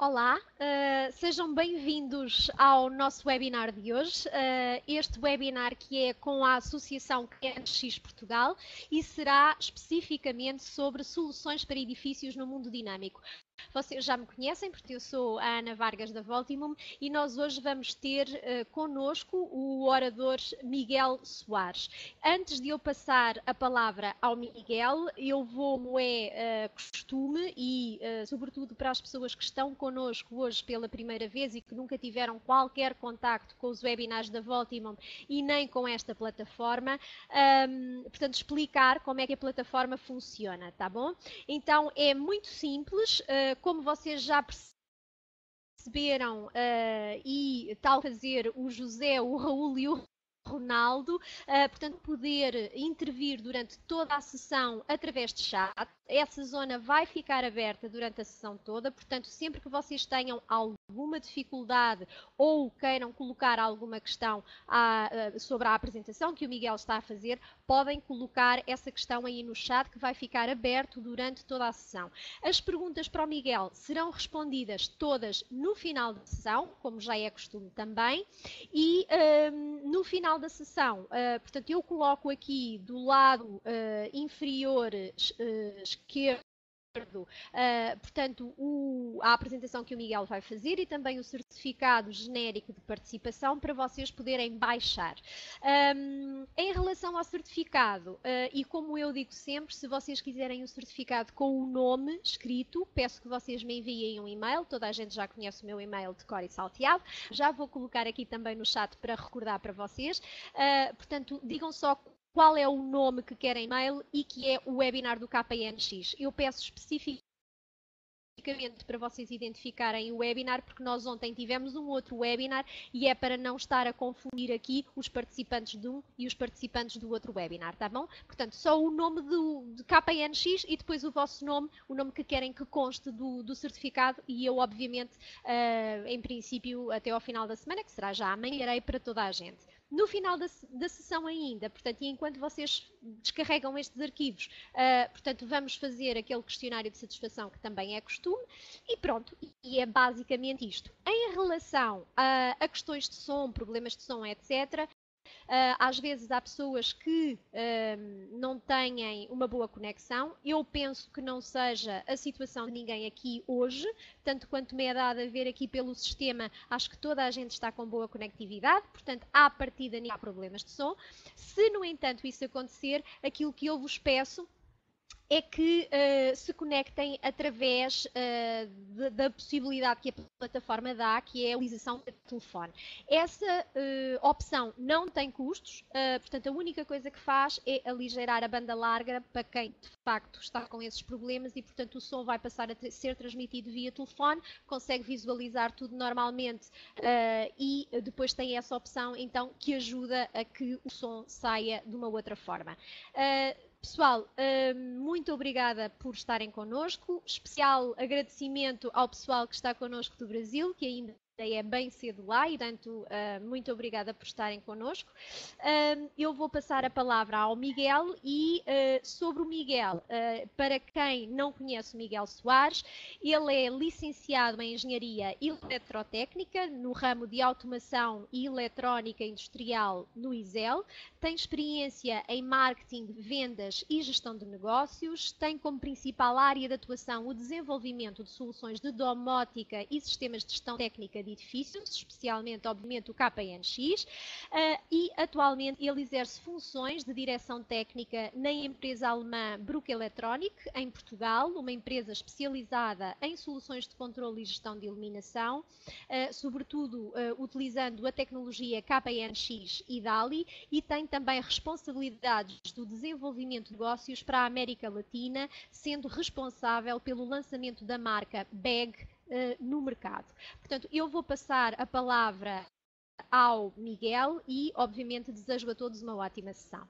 Olá, sejam bem-vindos ao nosso webinar de hoje. Este webinar que é com a Associação KPNX Portugal e será especificamente sobre soluções para edifícios no mundo dinâmico. Vocês já me conhecem porque eu sou a Ana Vargas da Voltimum e nós hoje vamos ter connosco o orador Miguel Soares. Antes de eu passar a palavra ao Miguel, eu vou, como é costume e sobretudo para as pessoas que estão connosco hoje pela primeira vez e que nunca tiveram qualquer contacto com os webinars da Voltimum e nem com esta plataforma, portanto explicar como é que a plataforma funciona, tá bom? Então é muito simples, como vocês já perceberam, e tal fazer o José, o Raul e o Ronaldo, portanto, poder intervir durante toda a sessão através de chat. Essa zona vai ficar aberta durante a sessão toda, portanto, sempre que vocês tenham alguma dificuldade ou queiram colocar alguma questão sobre a apresentação que o Miguel está a fazer, podem colocar essa questão aí no chat que vai ficar aberto durante toda a sessão. As perguntas para o Miguel serão respondidas todas no final da sessão, como já é costume também, e no final da sessão, portanto, eu coloco aqui do lado inferior esquerdo, portanto, a apresentação que o Miguel vai fazer e também o certificado genérico de participação para vocês poderem baixar. Em relação ao certificado, e como eu digo sempre, se vocês quiserem o certificado com o nome escrito, peço que vocês me enviem um e-mail, toda a gente já conhece o meu e-mail de cor e salteado, já vou colocar aqui também no chat para recordar para vocês, portanto, digam só qual é o nome que querem e-mail e que é o webinar do KPNX. Eu peço especificamente para vocês identificarem o webinar, porque nós ontem tivemos um outro webinar e é para não estar a confundir aqui os participantes de um e os participantes do outro webinar, tá bom? Portanto, só o nome de KPNX e depois o vosso nome, o nome que querem que conste do certificado e eu, obviamente, em princípio, até ao final da semana, que será já amanhã, irei para toda a gente. No final da sessão ainda, portanto, e enquanto vocês descarregam estes arquivos, portanto, vamos fazer aquele questionário de satisfação que também é costume e pronto, e é basicamente isto. Em relação a questões de som, problemas de som, etc., às vezes há pessoas que não têm uma boa conexão. Eu penso que não seja a situação de ninguém aqui hoje, tanto quanto me é dado a ver aqui pelo sistema, acho que toda a gente está com boa conectividade, portanto, à partida nem há problemas de som. Se, no entanto, isso acontecer, aquilo que eu vos peço é que se conectem através da possibilidade que a plataforma dá, que é a utilização do telefone. Essa opção não tem custos, portanto, a única coisa que faz é aligeirar a banda larga para quem, de facto, está com esses problemas e, portanto, o som vai passar a ser transmitido via telefone, consegue visualizar tudo normalmente e depois tem essa opção, então, que ajuda a que o som saia de uma outra forma. Pessoal, muito obrigada por estarem connosco. Especial agradecimento ao pessoal que está connosco do Brasil, que ainda é bem cedo lá e, portanto, muito obrigada por estarem connosco. Eu vou passar a palavra ao Miguel e sobre o Miguel, para quem não conhece o Miguel Soares, ele é licenciado em Engenharia Eletrotécnica no ramo de Automação e Eletrónica Industrial no ISEL, tem experiência em Marketing, Vendas e Gestão de Negócios, tem como principal área de atuação o desenvolvimento de soluções de domótica e sistemas de gestão técnica de edifícios, especialmente, obviamente, o KPNX, e atualmente ele exerce funções de direção técnica na empresa alemã Bruck Electronic, em Portugal, uma empresa especializada em soluções de controle e gestão de iluminação, sobretudo utilizando a tecnologia KPNX e DALI, e tem também responsabilidades do desenvolvimento de negócios para a América Latina, sendo responsável pelo lançamento da marca BEG no mercado. Portanto, eu vou passar a palavra ao Miguel e, obviamente, desejo a todos uma ótima sessão.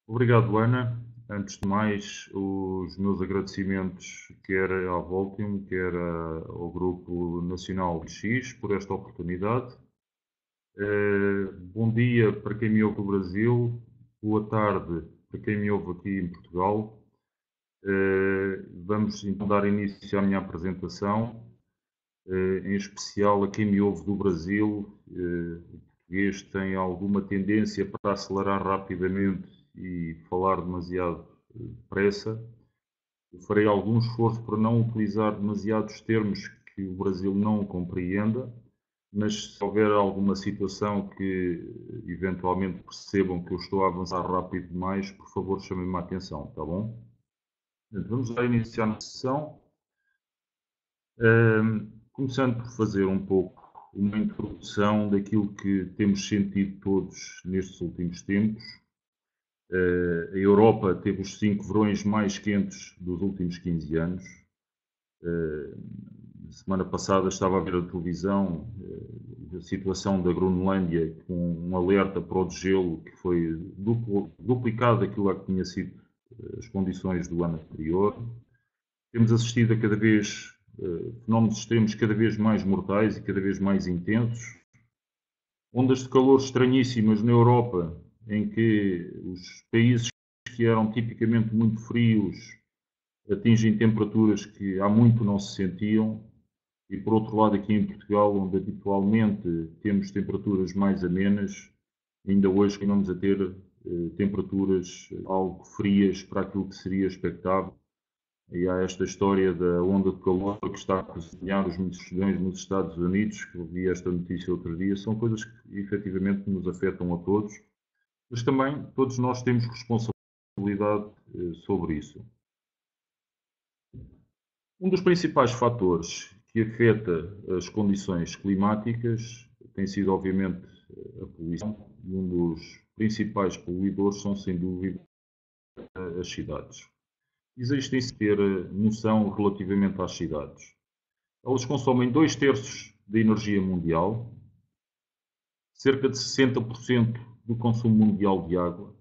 Obrigado, Ana. Antes de mais, os meus agradecimentos quer ao Voltium, quer ao Grupo Nacional X por esta oportunidade. Bom dia para quem me ouve do Brasil, boa tarde para quem me ouve aqui em Portugal. Vamos então dar início à minha apresentação, em especial a quem me ouve do Brasil. O português tem alguma tendência para acelerar rapidamente e falar demasiado depressa. Eu farei algum esforço para não utilizar demasiados termos que o Brasil não compreenda, mas se houver alguma situação que eventualmente percebam que eu estou a avançar rápido demais, por favor chamem-me a atenção, tá bom? Vamos lá iniciar a sessão, começando por fazer um pouco uma introdução daquilo que temos sentido todos nestes últimos tempos. A Europa teve os 5 verões mais quentes dos últimos 15 anos. Semana passada estava a ver a televisão a situação da Groenlândia com um alerta para o degelo que foi duplicado daquilo a que tinha sido as condições do ano anterior. Temos assistido a cada vez fenómenos extremos cada vez mais mortais e cada vez mais intensos. Ondas de calor estranhíssimas na Europa, em que os países que eram tipicamente muito frios atingem temperaturas que há muito não se sentiam. E por outro lado, aqui em Portugal, onde habitualmente temos temperaturas mais amenas, ainda hoje continuamos a ter temperaturas algo frias para aquilo que seria expectável. E há esta história da onda de calor que está a cozinhar os multidões nos Estados Unidos, que eu vi esta notícia outro dia. São coisas que efetivamente nos afetam a todos, mas também todos nós temos responsabilidade sobre isso. Um dos principais fatores que afeta as condições climáticas tem sido, obviamente, a poluição, e um dos principais poluidores são, sem dúvida, as cidades. Existem que ter noção relativamente às cidades. Elas consomem 2/3 da energia mundial, cerca de 60% do consumo mundial de água.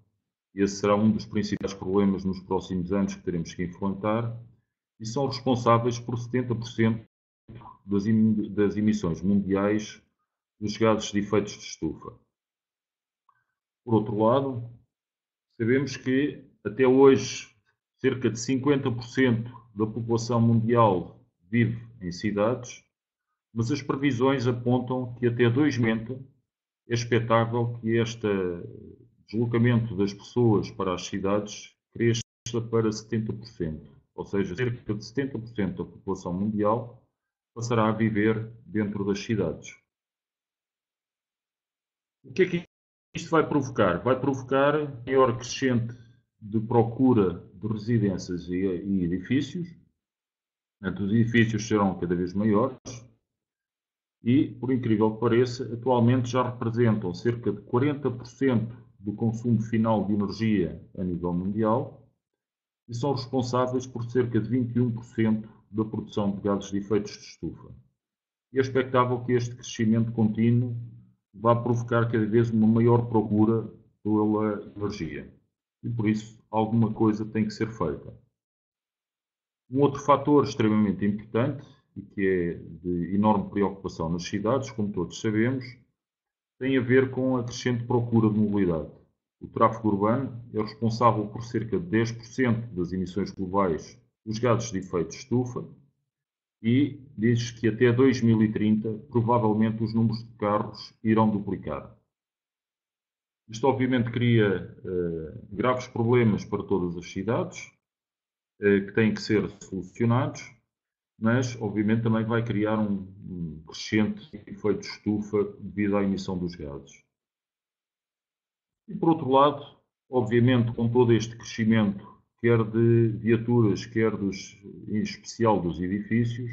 Esse será um dos principais problemas nos próximos anos que teremos que enfrentar, e são responsáveis por 70% das emissões mundiais dos gases de efeito de estufa. Por outro lado, sabemos que até hoje cerca de 50% da população mundial vive em cidades, mas as previsões apontam que até 2020 é expectável que este deslocamento das pessoas para as cidades cresça para 70%, ou seja, cerca de 70% da população mundial passará a viver dentro das cidades. O que é que isto vai provocar? Vai provocar maior crescente de procura de residências e edifícios. Os edifícios serão cada vez maiores e, por incrível que pareça, atualmente já representam cerca de 40% do consumo final de energia a nível mundial e são responsáveis por cerca de 21% da produção de gases de efeito de estufa. E é expectável que este crescimento contínuo vá provocar cada vez uma maior procura pela energia. E por isso, alguma coisa tem que ser feita. Um outro fator extremamente importante e que é de enorme preocupação nas cidades, como todos sabemos, tem a ver com a crescente procura de mobilidade. O tráfego urbano é responsável por cerca de 10% das emissões globais dos gases de efeito de estufa e diz que até 2030 provavelmente os números de carros irão duplicar. Isto obviamente cria graves problemas para todas as cidades que têm que ser solucionados, mas obviamente também vai criar um crescente efeito de estufa devido à emissão dos gases. E por outro lado, obviamente com todo este crescimento, quer de viaturas, quer em especial dos edifícios,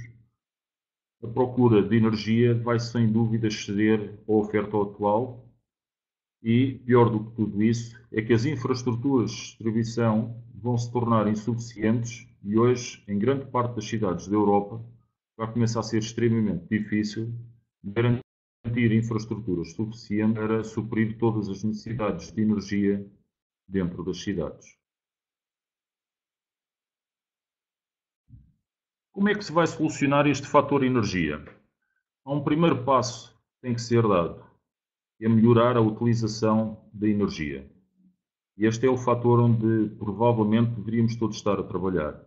a procura de energia vai sem dúvida exceder a oferta atual e, pior do que tudo isso, é que as infraestruturas de distribuição vão se tornar insuficientes e hoje, em grande parte das cidades da Europa, vai começar a ser extremamente difícil garantir infraestruturas suficientes para suprir todas as necessidades de energia dentro das cidades. Como é que se vai solucionar este fator energia? Há um primeiro passo que tem que ser dado, é melhorar a utilização da energia. E este é o fator onde provavelmente deveríamos todos estar a trabalhar.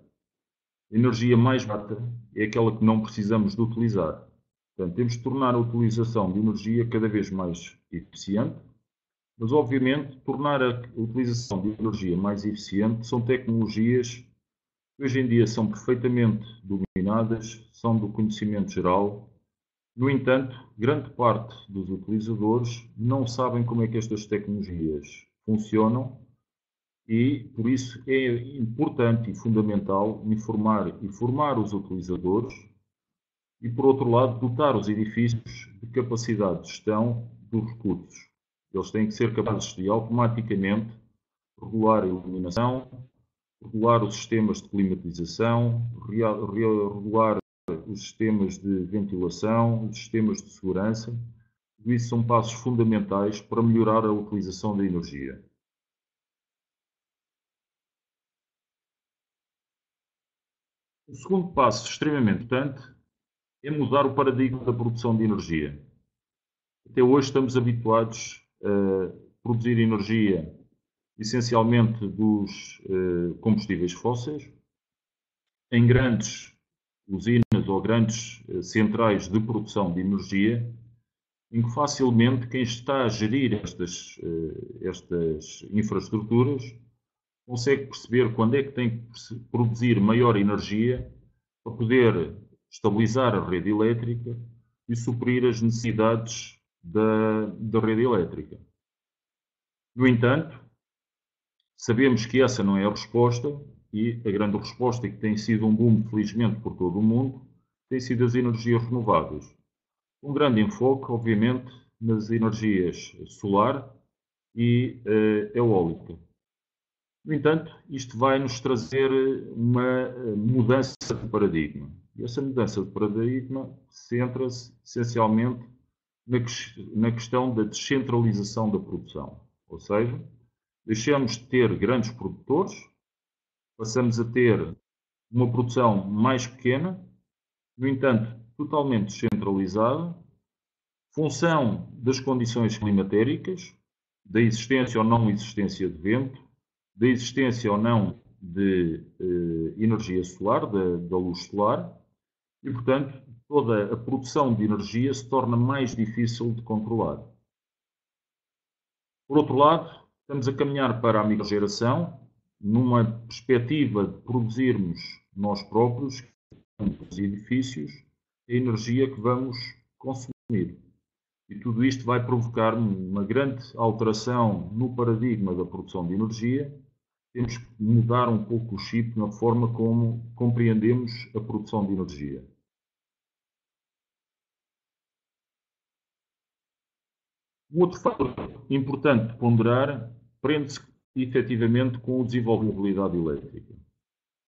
A energia mais barata é aquela que não precisamos de utilizar. Portanto, temos de tornar a utilização de energia cada vez mais eficiente, mas obviamente tornar a utilização de energia mais eficiente são tecnologias que hoje em dia são perfeitamente dominadas, são do conhecimento geral. No entanto, grande parte dos utilizadores não sabem como é que estas tecnologias funcionam e, por isso, é importante e fundamental informar e formar os utilizadores e, por outro lado, dotar os edifícios de capacidade de gestão dos recursos. Eles têm que ser capazes de automaticamente regular a iluminação, regular os sistemas de climatização, regular os sistemas de ventilação, os sistemas de segurança. Tudo isso são passos fundamentais para melhorar a utilização da energia. O segundo passo, extremamente importante, é mudar o paradigma da produção de energia. Até hoje estamos habituados a produzir energia essencialmente dos combustíveis fósseis, em grandes usinas ou grandes centrais de produção de energia, em que facilmente quem está a gerir estas infraestruturas consegue perceber quando é que tem que produzir maior energia para poder estabilizar a rede elétrica e suprir as necessidades da rede elétrica. No entanto, sabemos que essa não é a resposta e a grande resposta, que tem sido um boom, felizmente, por todo o mundo, tem sido as energias renováveis. Um grande enfoque, obviamente, nas energias solar e eólica. No entanto, isto vai nos trazer uma mudança de paradigma. E essa mudança de paradigma centra-se essencialmente na questão da descentralização da produção. Ou seja, deixamos de ter grandes produtores, passamos a ter uma produção mais pequena, no entanto, totalmente descentralizada, função das condições climatéricas, da existência ou não existência de vento, da existência ou não de energia solar, da luz solar, e, portanto, toda a produção de energia se torna mais difícil de controlar. Por outro lado, estamos a caminhar para a microgeração, numa perspectiva de produzirmos nós próprios, nos edifícios, a energia que vamos consumir. E tudo isto vai provocar uma grande alteração no paradigma da produção de energia. Temos que mudar um pouco o chip na forma como compreendemos a produção de energia. Um outro fator importante de ponderar prende-se efetivamente com o desenvolvimento da mobilidade elétrica.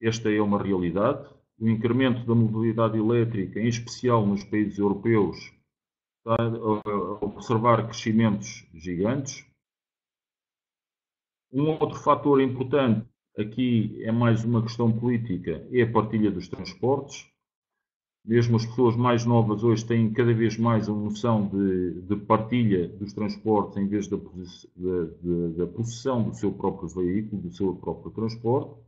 Esta é uma realidade. O incremento da mobilidade elétrica, em especial nos países europeus, está a observar crescimentos gigantes. Um outro fator importante aqui é mais uma questão política, é a partilha dos transportes. Mesmo as pessoas mais novas hoje têm cada vez mais a noção de partilha dos transportes em vez da possessão do seu próprio veículo, do seu próprio transporte.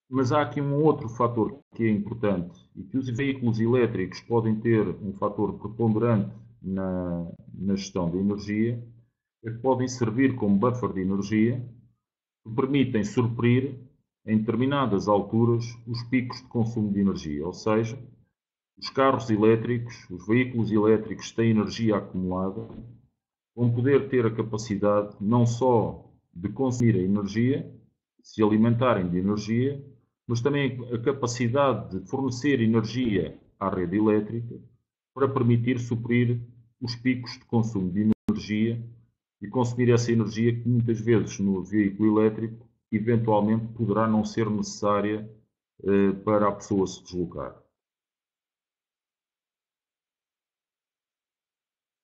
Mas há aqui um outro fator que é importante e que os veículos elétricos podem ter um fator preponderante na gestão da energia, é que podem servir como buffer de energia que permitem suprir em determinadas alturas os picos de consumo de energia. Ou seja, os carros elétricos, os veículos elétricos que têm energia acumulada, vão poder ter a capacidade não só de consumir a energia, se alimentarem de energia, mas também a capacidade de fornecer energia à rede elétrica para permitir suprir os picos de consumo de energia e consumir essa energia que muitas vezes no veículo elétrico eventualmente poderá não ser necessária para a pessoa se deslocar.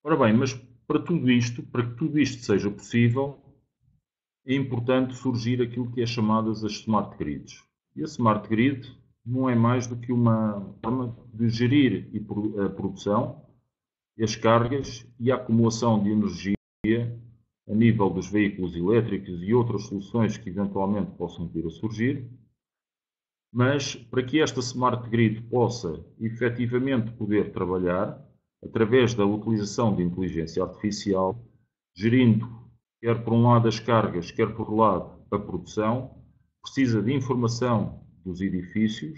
Ora bem, mas para que tudo isto seja possível, é importante surgir aquilo que é chamadas as smart grids. E a smart grid não é mais do que uma forma de gerir a produção, as cargas e a acumulação de energia a nível dos veículos elétricos e outras soluções que eventualmente possam vir a surgir. Mas para que esta Smart Grid possa efetivamente poder trabalhar, através da utilização de inteligência artificial, gerindo quer por um lado as cargas, quer por outro lado a produção, precisa de informação dos edifícios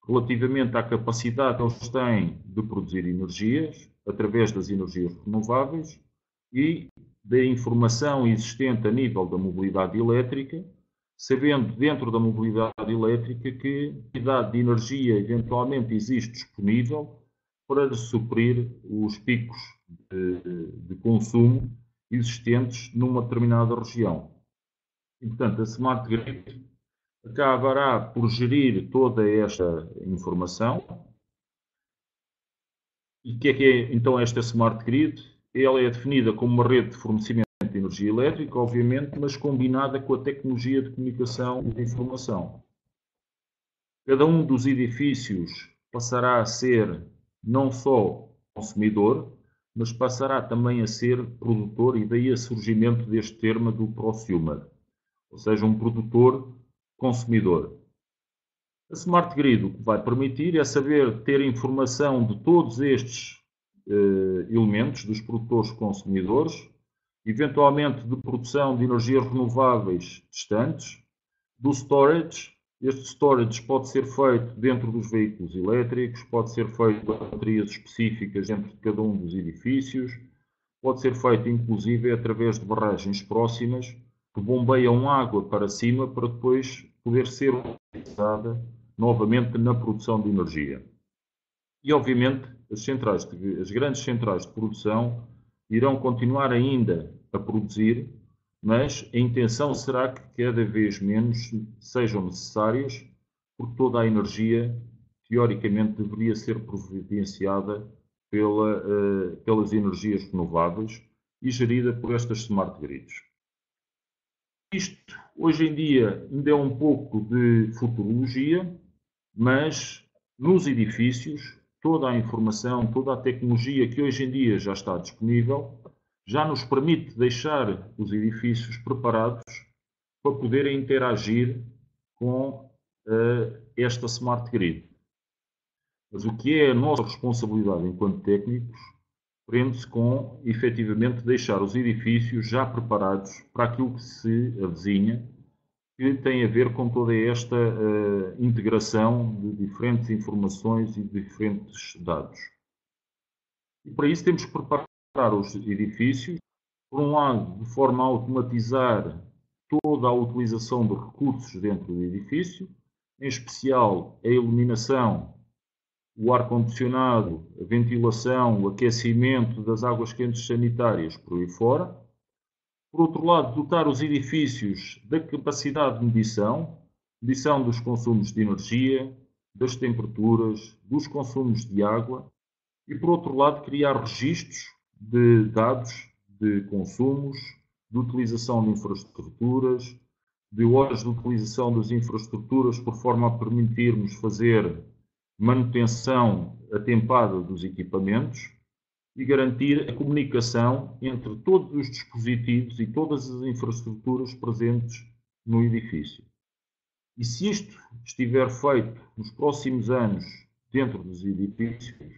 relativamente à capacidade que eles têm de produzir energias através das energias renováveis e da informação existente a nível da mobilidade elétrica, sabendo dentro da mobilidade elétrica que a quantidade de energia eventualmente existe disponível para suprir os picos de consumo existentes numa determinada região. E, portanto, a Smart Grid acabará por gerir toda esta informação. E o que é então esta Smart Grid? Ela é definida como uma rede de fornecimento de energia elétrica, obviamente, mas combinada com a tecnologia de comunicação e de informação. Cada um dos edifícios passará a ser não só consumidor, mas passará também a ser produtor, e daí o surgimento deste termo do prosumer, ou seja, um produtor-consumidor. A Smart Grid o que vai permitir é saber ter informação de todos estes elementos, dos produtores-consumidores, eventualmente de produção de energias renováveis distantes, do storage. Este storage pode ser feito dentro dos veículos elétricos, pode ser feito com baterias específicas dentro de cada um dos edifícios, pode ser feito inclusive através de barragens próximas que bombeiam água para cima para depois poder ser utilizada novamente na produção de energia. E obviamente as grandes centrais de produção irão continuar ainda a produzir, mas a intenção será que cada vez menos sejam necessárias, porque toda a energia, teoricamente, deveria ser providenciada pelas energias renováveis e gerida por estas Smart Grids. Isto, hoje em dia, ainda é um pouco de futurologia, mas nos edifícios, toda a informação, toda a tecnologia que hoje em dia já está disponível, já nos permite deixar os edifícios preparados para poderem interagir com esta Smart Grid. Mas o que é a nossa responsabilidade enquanto técnicos prende-se com, efetivamente, deixar os edifícios já preparados para aquilo que se avizinha, que tem a ver com toda esta integração de diferentes informações e de diferentes dados. E para isso temos que preparar os edifícios, por um lado, de forma a automatizar toda a utilização de recursos dentro do edifício, em especial a iluminação, o ar-condicionado, a ventilação, o aquecimento das águas quentes sanitárias por aí fora. Por outro lado, dotar os edifícios da capacidade de medição dos consumos de energia, das temperaturas, dos consumos de água e, por outro lado, criar registros de dados de consumos, de utilização de infraestruturas, de horas de utilização das infraestruturas, por forma a permitirmos fazer manutenção atempada dos equipamentos e garantir a comunicação entre todos os dispositivos e todas as infraestruturas presentes no edifício. E se isto estiver feito nos próximos anos dentro dos edifícios,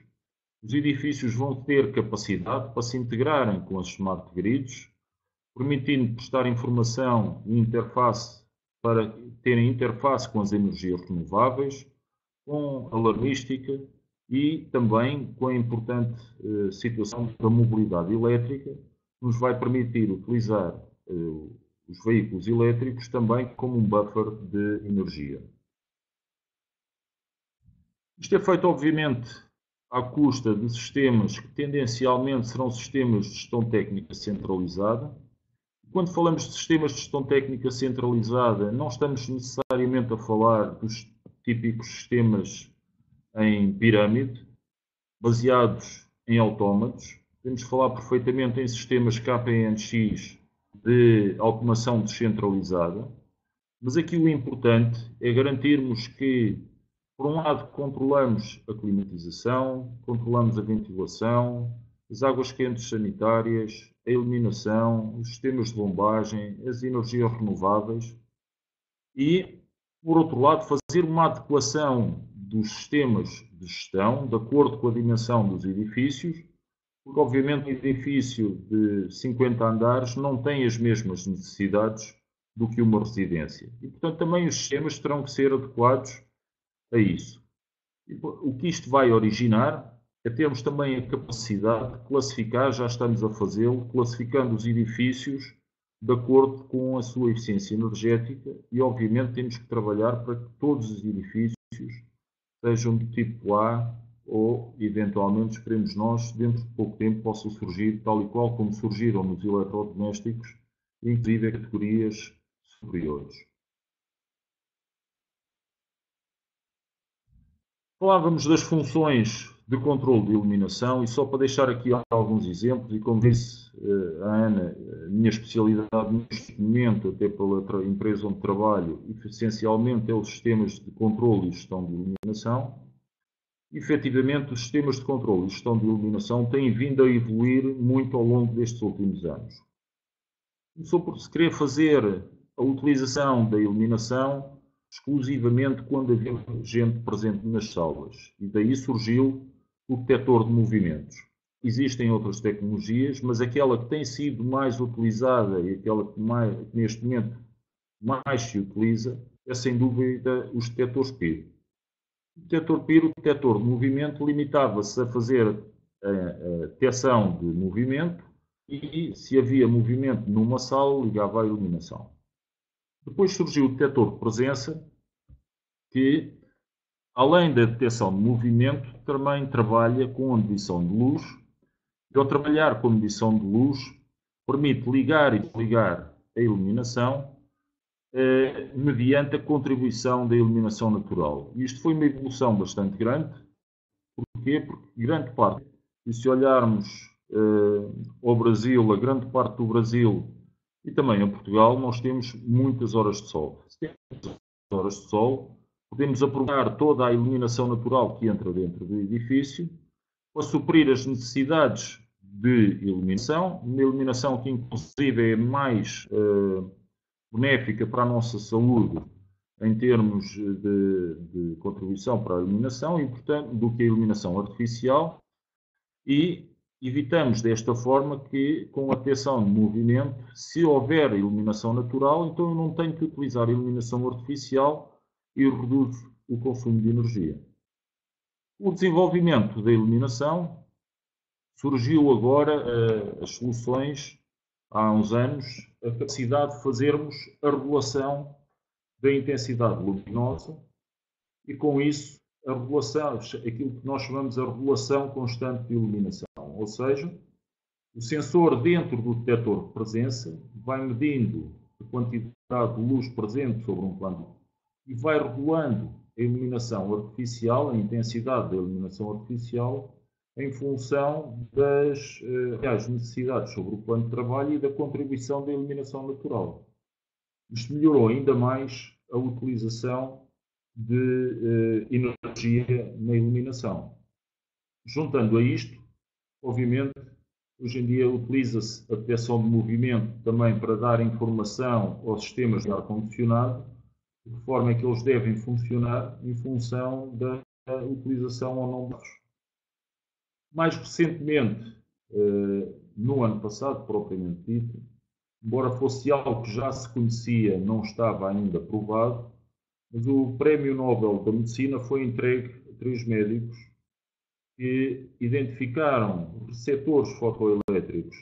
os edifícios vão ter capacidade para se integrarem com as Smart Grids, permitindo prestar informação e interface para terem interface com as energias renováveis, com alarmística e também com a importante situação da mobilidade elétrica, que nos vai permitir utilizar os veículos elétricos também como um buffer de energia. Isto é feito, obviamente, à custa de sistemas que tendencialmente serão sistemas de gestão técnica centralizada. Quando falamos de sistemas de gestão técnica centralizada, não estamos necessariamente a falar dos típicos sistemas em pirâmide, baseados em autómatos. Podemos falar perfeitamente em sistemas KNX de automação descentralizada, mas aqui o importante é garantirmos que, por um lado, controlamos a climatização, controlamos a ventilação, as águas quentes sanitárias, a iluminação, os sistemas de bombagem, as energias renováveis e, por outro lado, fazer uma adequação dos sistemas de gestão de acordo com a dimensão dos edifícios, porque obviamente um edifício de 50 andares não tem as mesmas necessidades do que uma residência. E, portanto, também os sistemas terão que ser adequados a isso. E, o que isto vai originar é termos também a capacidade de classificar, já estamos a fazê-lo, classificando os edifícios de acordo com a sua eficiência energética e, obviamente, temos que trabalhar para que todos os edifícios sejam do tipo A ou, eventualmente, esperemos nós, dentro de pouco tempo, possam surgir, tal e qual como surgiram nos eletrodomésticos, inclusive categorias superiores. Falávamos das funções de controle de iluminação e só para deixar aqui alguns exemplos, e como disse a Ana, a minha especialidade neste momento, até pela empresa onde trabalho, essencialmente é os sistemas de controle e gestão de iluminação. Efetivamente, os sistemas de controle e gestão de iluminação têm vindo a evoluir muito ao longo destes últimos anos. Começou por se querer fazer a utilização da iluminação exclusivamente quando havia gente presente nas salas. E daí surgiu o detector de movimentos. Existem outras tecnologias, mas aquela que tem sido mais utilizada e aquela que neste momento mais se utiliza é, sem dúvida, os detectores PIR. O detector PIR, o detector de movimento, limitava-se a fazer a detecção de movimento e, se havia movimento numa sala, ligava a iluminação. Depois surgiu o detector de presença, que, além da detecção de movimento, também trabalha com a medição de luz. E, ao trabalhar com a medição de luz, permite ligar e desligar a iluminação mediante a contribuição da iluminação natural. E isto foi uma evolução bastante grande. Porquê? Porque grande parte, e se olharmos ao Brasil, a grande parte do Brasil e também a Portugal, nós temos muitas horas de sol. Se temos horas de sol, podemos aproveitar toda a iluminação natural que entra dentro do edifício para suprir as necessidades de iluminação, uma iluminação que inclusive é mais benéfica para a nossa saúde em termos de contribuição para a iluminação e, portanto, do que a iluminação artificial, e evitamos desta forma que, com a detecção de movimento, se houver iluminação natural, então eu não tenho que utilizar iluminação artificial e reduzo o consumo de energia. O desenvolvimento da iluminação surgiu agora as soluções, há uns anos, a capacidade de fazermos a regulação da intensidade luminosa e, com isso, a regulação, aquilo que nós chamamos de regulação constante de iluminação. Ou seja, o sensor dentro do detector de presença vai medindo a quantidade de luz presente sobre um plano e vai regulando a iluminação artificial, a intensidade da iluminação artificial, em função das reais necessidades sobre o plano de trabalho e da contribuição da iluminação natural. Isto melhorou ainda mais a utilização de energia na iluminação. Juntando a isto, obviamente, hoje em dia utiliza-se a detecção de movimento também para dar informação aos sistemas de ar-condicionado, de que forma é que eles devem funcionar em função da utilização ou não de luz. Mais recentemente, no ano passado, propriamente dito, embora fosse algo que já se conhecia, não estava ainda provado, mas o Prémio Nobel da Medicina foi entregue a 3 médicos que identificaram receptores fotoelétricos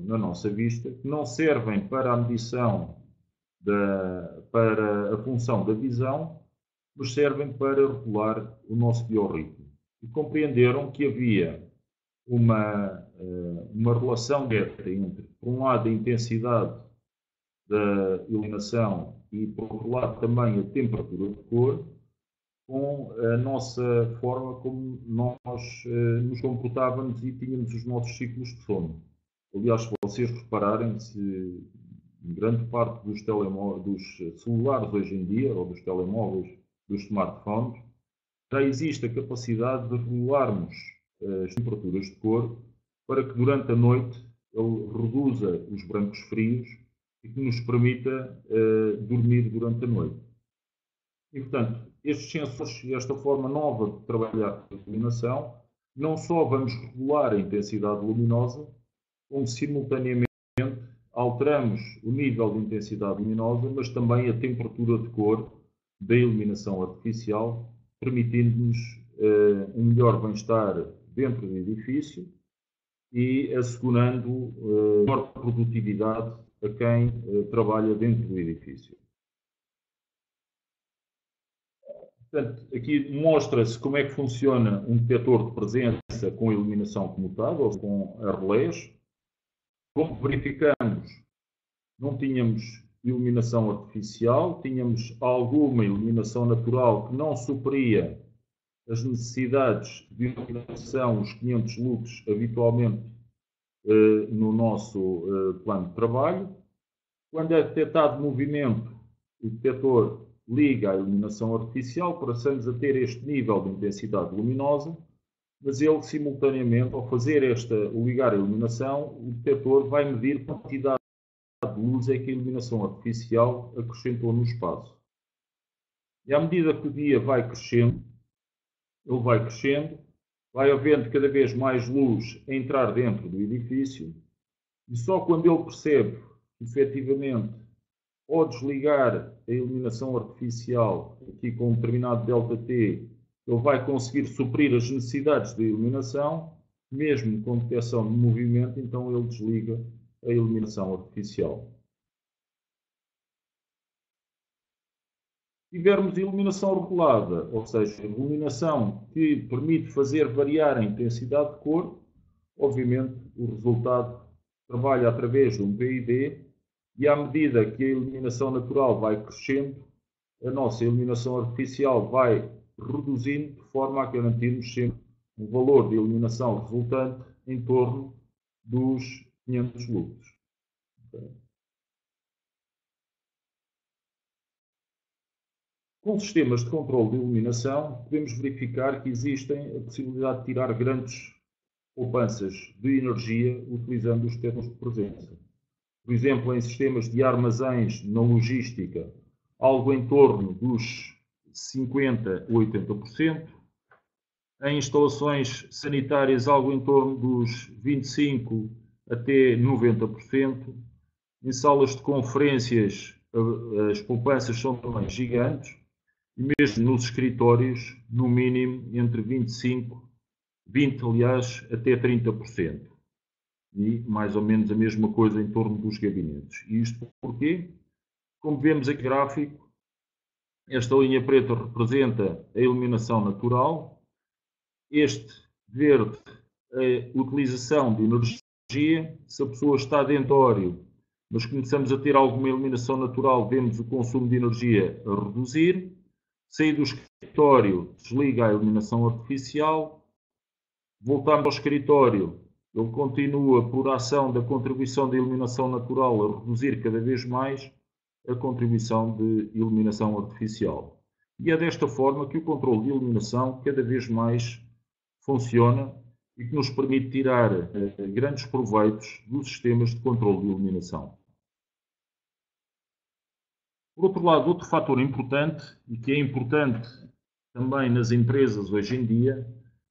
na nossa vista, que não servem para a medição, para a função da visão, mas servem para regular o nosso biorritmo. E compreenderam que havia uma relação direta entre, por um lado, a intensidade da iluminação e, por outro lado, também a temperatura de cor, com a nossa forma como nós nos comportávamos e tínhamos os nossos ciclos de sono. Aliás, se vocês repararem, se grande parte dos celulares hoje em dia, ou dos telemóveis, dos smartphones, já existe a capacidade de regularmos as temperaturas de cor para que durante a noite ele reduza os brancos frios e que nos permita dormir durante a noite. E, portanto, estes sensores e esta forma nova de trabalhar com a iluminação, não só vamos regular a intensidade luminosa, como simultaneamente alteramos o nível de intensidade luminosa, mas também a temperatura de cor da iluminação artificial, permitindo-nos um melhor bem-estar dentro do edifício e assegurando maior produtividade a quem trabalha dentro do edifício. Portanto, aqui mostra-se como é que funciona um detector de presença com iluminação comutável, ou com relés. Como verificamos, não tínhamos iluminação artificial, tínhamos alguma iluminação natural que não supria as necessidades de iluminação, os 500 lux habitualmente no nosso plano de trabalho. Quando é detectado movimento, o detector liga a iluminação artificial, passamos a ter este nível de intensidade luminosa, mas ele simultaneamente, ao fazer ligar a iluminação, o detector vai medir a quantidade de luz é que a iluminação artificial acrescentou no espaço. E à medida que o dia vai crescendo, ele vai crescendo, vai havendo cada vez mais luz a entrar dentro do edifício, e só quando ele percebe, efetivamente, ao desligar a iluminação artificial, aqui com um determinado ΔT, ele vai conseguir suprir as necessidades de iluminação, mesmo com detecção de movimento, então ele desliga a iluminação artificial. Se tivermos iluminação regulada, ou seja, iluminação que permite fazer variar a intensidade de cor, obviamente o resultado trabalha através de um PID e à medida que a iluminação natural vai crescendo, a nossa iluminação artificial vai reduzindo de forma a garantirmos sempre um valor de iluminação resultante em torno dos 500 lux. Com sistemas de controle de iluminação, podemos verificar que existem a possibilidade de tirar grandes poupanças de energia utilizando os detectores de presença. Por exemplo, em sistemas de armazéns na logística, algo em torno dos 50% a 80%. Em instalações sanitárias, algo em torno dos 25% até 90%. Em salas de conferências, as poupanças são também gigantes. E mesmo nos escritórios, no mínimo entre 20%, aliás, até 30%. E mais ou menos a mesma coisa em torno dos gabinetes. E isto porquê? Como vemos aqui no gráfico, esta linha preta representa a iluminação natural, este verde a utilização de energia. Se a pessoa está dentório, mas começamos a ter alguma iluminação natural, vemos o consumo de energia a reduzir. Sair do escritório, desliga a iluminação artificial. Voltamos ao escritório, ele continua, por ação da contribuição de iluminação natural, a reduzir cada vez mais a contribuição de iluminação artificial. E é desta forma que o controle de iluminação cada vez mais funciona e que nos permite tirar grandes proveitos dos sistemas de controle de iluminação. Por outro lado, outro fator importante, e que é importante também nas empresas hoje em dia,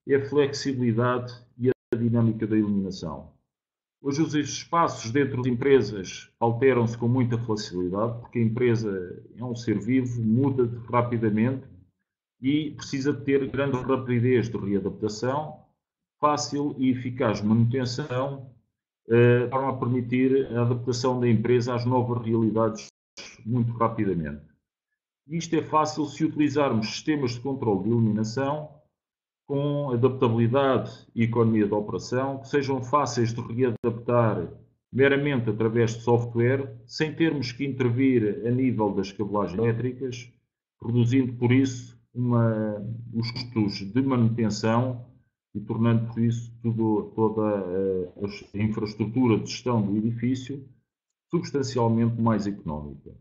é a flexibilidade e a dinâmica da iluminação. Hoje os espaços dentro das empresas alteram-se com muita facilidade, porque a empresa é um ser vivo, muda rapidamente e precisa de ter grande rapidez de readaptação, fácil e eficaz manutenção, de forma a permitir a adaptação da empresa às novas realidades muito rapidamente. Isto é fácil se utilizarmos sistemas de controle de iluminação com adaptabilidade e economia de operação, que sejam fáceis de readaptar meramente através de software, sem termos que intervir a nível das cabelagens elétricas, reduzindo por isso os custos de manutenção e tornando por isso toda a infraestrutura de gestão do edifício substancialmente mais económica.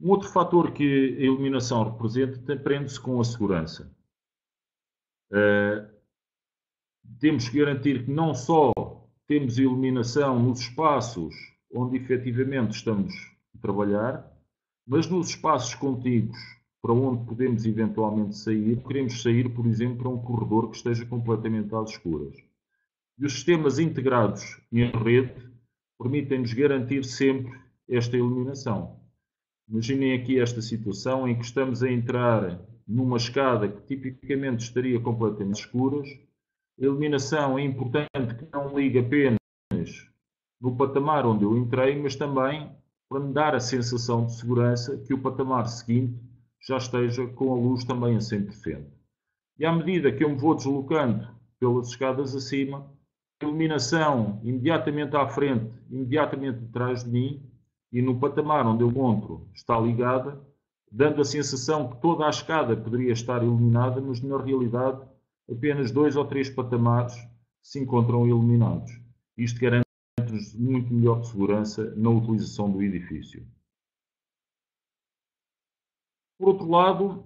Um outro fator que a iluminação representa prende-se com a segurança. temos que garantir que não só temos iluminação nos espaços onde efetivamente estamos a trabalhar, mas nos espaços contíguos para onde podemos eventualmente sair, queremos sair, por exemplo, para um corredor que esteja completamente às escuras. E os sistemas integrados em rede permitem-nos garantir sempre esta iluminação. Imaginem aqui esta situação em que estamos a entrar numa escada que tipicamente estaria completamente escuras. A iluminação é importante que não ligue apenas no patamar onde eu entrei, mas também para me dar a sensação de segurança que o patamar seguinte já esteja com a luz também a 100%. E à medida que eu me vou deslocando pelas escadas acima, a iluminação imediatamente à frente, imediatamente atrás de mim, e no patamar onde eu encontro está ligada, dando a sensação que toda a escada poderia estar iluminada, mas na realidade apenas 2 ou 3 patamares se encontram iluminados. Isto garante-nos muito melhor segurança na utilização do edifício. Por outro lado,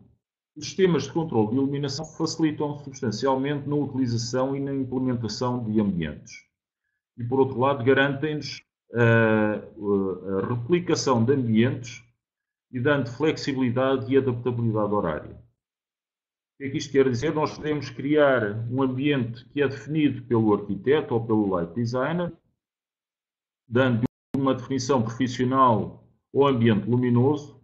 os sistemas de controle de iluminação facilitam substancialmente na utilização e na implementação de ambientes. E, por outro lado, garantem-nos a replicação de ambientes e dando flexibilidade e adaptabilidade horária. O que é que isto quer dizer? Nós podemos criar um ambiente que é definido pelo arquiteto ou pelo light designer, dando uma definição profissional ao ambiente luminoso,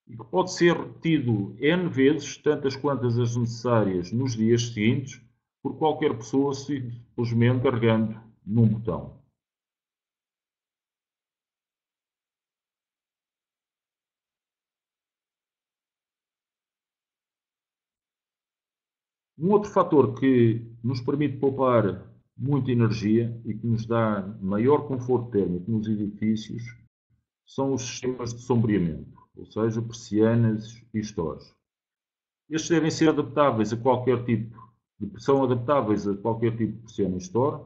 e que pode ser repetido N vezes, tantas quantas as necessárias nos dias seguintes, por qualquer pessoa simplesmente carregando num botão. Um outro fator que nos permite poupar muita energia e que nos dá maior conforto térmico nos edifícios são os sistemas de sombreamento, ou seja, persianas e stores. Estes devem ser adaptáveis a qualquer tipo são adaptáveis a qualquer tipo de persiana e store.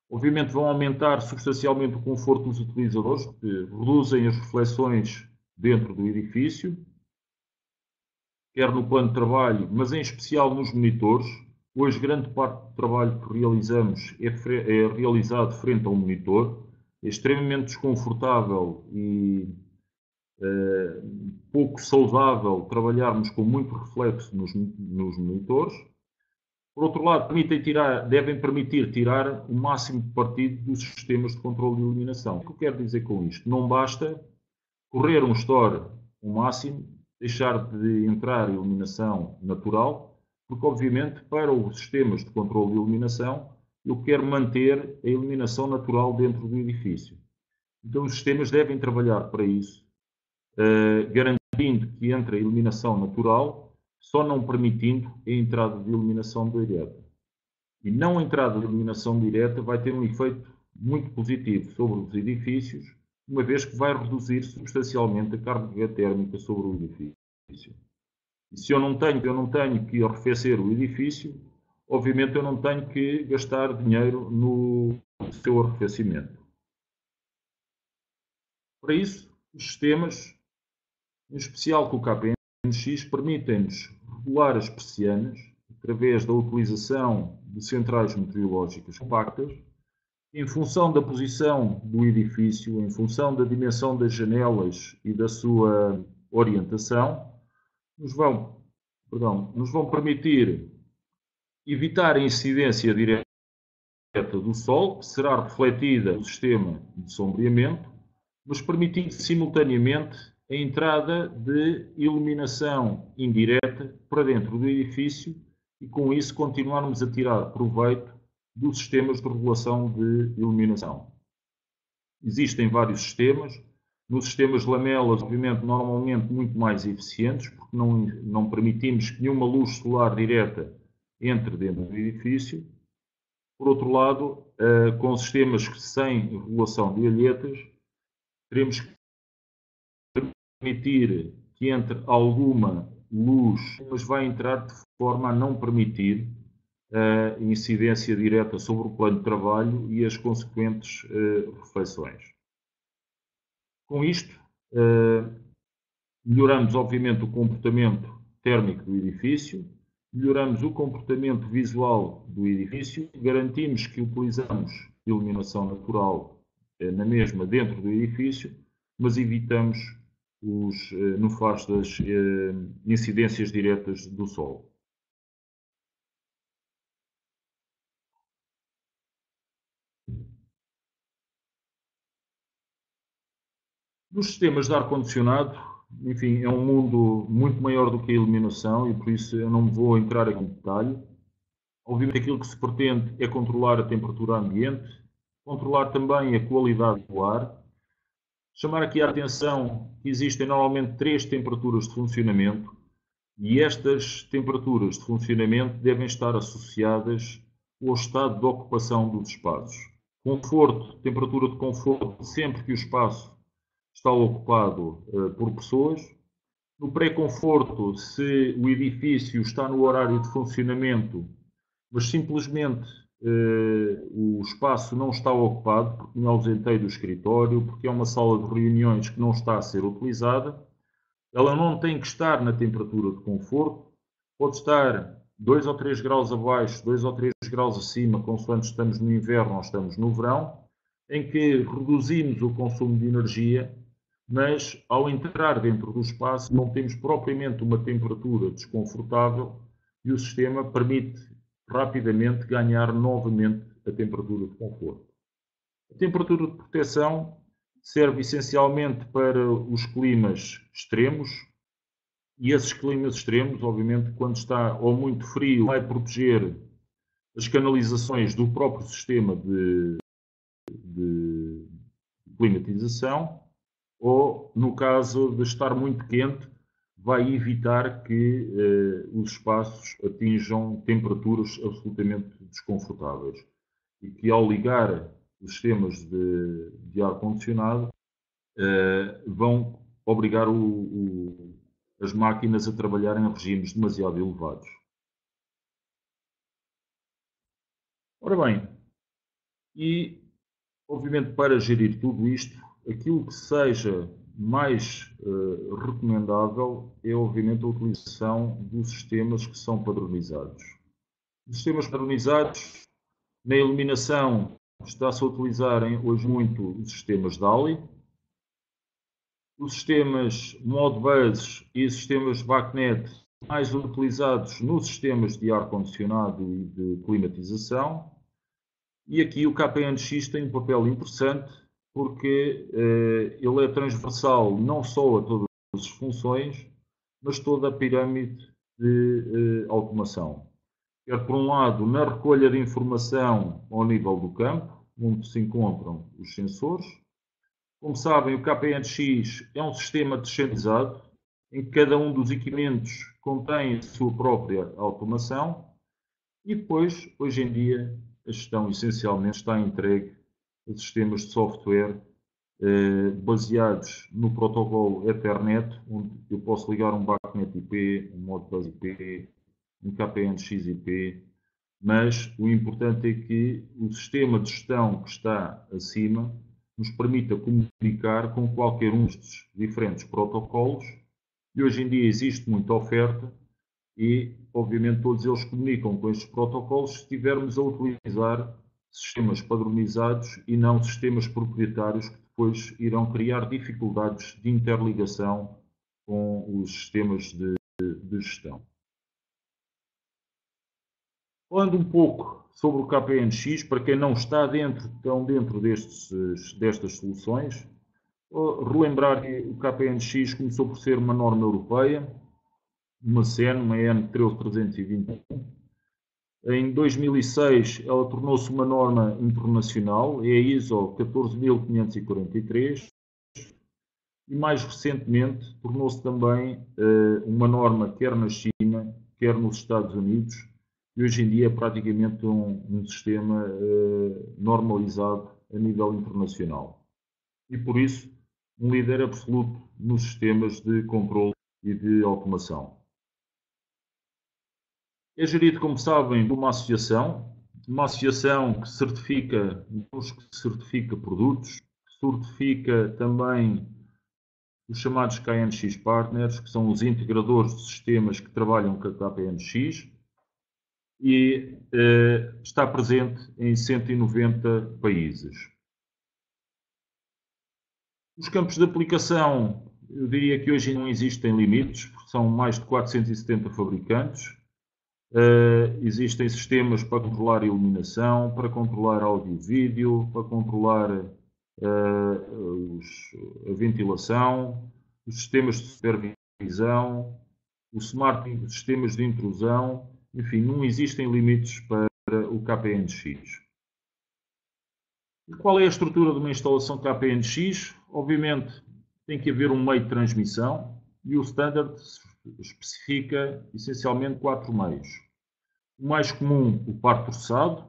Obviamente vão aumentar substancialmente o conforto dos utilizadores, que reduzem as reflexões dentro do edifício, quer no plano de trabalho, mas em especial nos monitores. Hoje, grande parte do trabalho que realizamos é realizado frente a um monitor. É extremamente desconfortável e pouco saudável trabalharmos com muito reflexo nos monitores. Por outro lado, devem permitir tirar o máximo de partido dos sistemas de controle de iluminação. O que eu quero dizer com isto? Não basta correr um store ao máximo, deixar de entrar iluminação natural, porque obviamente para os sistemas de controle de iluminação eu quero manter a iluminação natural dentro do edifício. Então os sistemas devem trabalhar para isso, garantindo que entre a iluminação natural, só não permitindo a entrada de iluminação direta. E não a entrada de iluminação direta vai ter um efeito muito positivo sobre os edifícios, uma vez que vai reduzir substancialmente a carga térmica sobre o edifício. E se eu não tenho que arrefecer o edifício, obviamente eu não tenho que gastar dinheiro no seu arrefecimento. Para isso, os sistemas, em especial com o KPMX, permitem-nos regular as persianas através da utilização de centrais meteorológicas compactas, em função da posição do edifício, em função da dimensão das janelas e da sua orientação, nos vão permitir evitar a incidência direta do sol, que será refletida no sistema de sombreamento, mas permitindo simultaneamente a entrada de iluminação indireta para dentro do edifício e com isso continuarmos a tirar proveito dos sistemas de regulação de iluminação. Existem vários sistemas. Nos sistemas de lamelas, obviamente, normalmente muito mais eficientes, porque não permitimos que nenhuma luz solar direta entre dentro do edifício. Por outro lado, com sistemas sem regulação de alhetas, teremos que permitir que entre alguma luz, mas vai entrar de forma a não permitir a incidência direta sobre o plano de trabalho e as consequentes reflexões. Com isto, melhoramos obviamente o comportamento térmico do edifício melhoramos o comportamento visual do edifício, garantimos que utilizamos iluminação natural na mesma dentro do edifício, mas evitamos os nefastas incidências diretas do sol. Nos sistemas de ar-condicionado, enfim, é um mundo muito maior do que a iluminação e por isso eu não vou entrar aqui em detalhe. Obviamente aquilo que se pretende é controlar a temperatura ambiente, controlar também a qualidade do ar. Chamar aqui a atenção que existem normalmente 3 temperaturas de funcionamento e estas temperaturas de funcionamento devem estar associadas ao estado de ocupação dos espaços. Conforto, temperatura de conforto, sempre que o espaço está ocupado por pessoas. No pré-conforto, se o edifício está no horário de funcionamento, mas simplesmente o espaço não está ocupado, porque me ausentei do escritório, porque é uma sala de reuniões que não está a ser utilizada, ela não tem que estar na temperatura de conforto, pode estar 2 ou 3 graus abaixo, 2 ou 3 graus acima, consoante estamos no inverno ou estamos no verão, em que reduzimos o consumo de energia, mas ao entrar dentro do espaço não temos propriamente uma temperatura desconfortável e o sistema permite rapidamente ganhar novamente a temperatura de conforto. A temperatura de proteção serve essencialmente para os climas extremos e esses climas extremos, obviamente, quando está ou muito frio, vai proteger as canalizações do próprio sistema de climatização ou, no caso de estar muito quente, vai evitar que os espaços atinjam temperaturas absolutamente desconfortáveis. E que ao ligar os sistemas de ar-condicionado vão obrigar as máquinas a trabalhar em regimes demasiado elevados. Ora bem, e obviamente para gerir tudo isto, aquilo que seja mais recomendável é obviamente a utilização dos sistemas que são padronizados. Os sistemas padronizados, na iluminação, está-se a utilizar hoje muito os sistemas DALI, os sistemas Modbus e os sistemas BACnet mais utilizados nos sistemas de ar-condicionado e de climatização. E aqui o KPNX tem um papel interessante porque ele é transversal não só a todas as funções, mas toda a pirâmide de automação. Quer por um lado na recolha de informação ao nível do campo, onde se encontram os sensores. Como sabem, o KPNX é um sistema descentralizado, em que cada um dos equipamentos contém a sua própria automação e depois, hoje em dia, a gestão essencialmente está entregue a sistemas de software baseados no protocolo Ethernet, onde eu posso ligar um BACnet IP, um Modbus IP, um KPNX IP, mas o importante é que o sistema de gestão que está acima nos permita comunicar com qualquer um destes diferentes protocolos e hoje em dia existe muita oferta e, obviamente, todos eles comunicam com estes protocolos se estivermos a utilizar sistemas padronizados e não sistemas proprietários que depois irão criar dificuldades de interligação com os sistemas de gestão. Falando um pouco sobre o KPNX, para quem não está tão dentro destas soluções, relembrar que o KPNX começou por ser uma norma europeia, uma CEN, uma EN 13321. Em 2006 ela tornou-se uma norma internacional, é a ISO 14543, e mais recentemente tornou-se também uma norma quer na China, quer nos Estados Unidos, e hoje em dia é praticamente um sistema normalizado a nível internacional. E por isso, um líder absoluto nos sistemas de controle e de automação. É gerido, como sabem, por uma associação que certifica produtos, certifica também os chamados KNX Partners, que são os integradores de sistemas que trabalham com a KPNX, e está presente em 190 países. Os campos de aplicação, eu diria que hoje não existem limites, porque são mais de 470 fabricantes. Existem sistemas para controlar a iluminação, para controlar áudio e vídeo, para controlar a ventilação, os sistemas de supervisão, os smart sistemas de intrusão, enfim, não existem limites para o KPNX. E qual é a estrutura de uma instalação KPNX? Obviamente tem que haver um meio de transmissão e o standard especifica essencialmente 4 meios. O mais comum, o par torçado,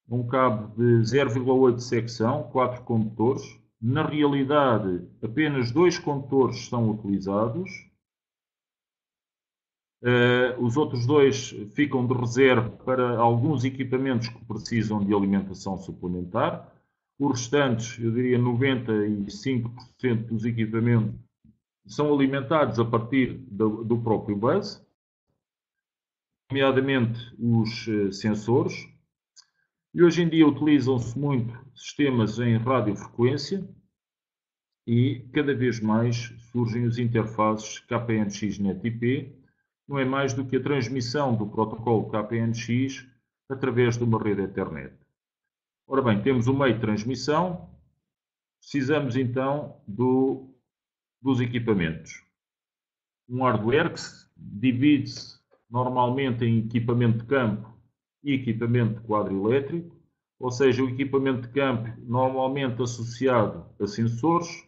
um cabo de 0,8 secção, 4 condutores. Na realidade, apenas 2 condutores são utilizados. Os outros 2 ficam de reserva para alguns equipamentos que precisam de alimentação suplementar. Os restantes, eu diria 95% dos equipamentos, são alimentados a partir do próprio bus, nomeadamente os sensores. E hoje em dia utilizam-se muito sistemas em radiofrequência e cada vez mais surgem os interfaces KPNX-NET-IP. Não é mais do que a transmissão do protocolo KPNX através de uma rede Ethernet. Ora bem, temos o meio de transmissão, precisamos então dos equipamentos. Um hardware que divide-se normalmente em equipamento de campo e equipamento de quadro elétrico, ou seja, o equipamento de campo normalmente associado a sensores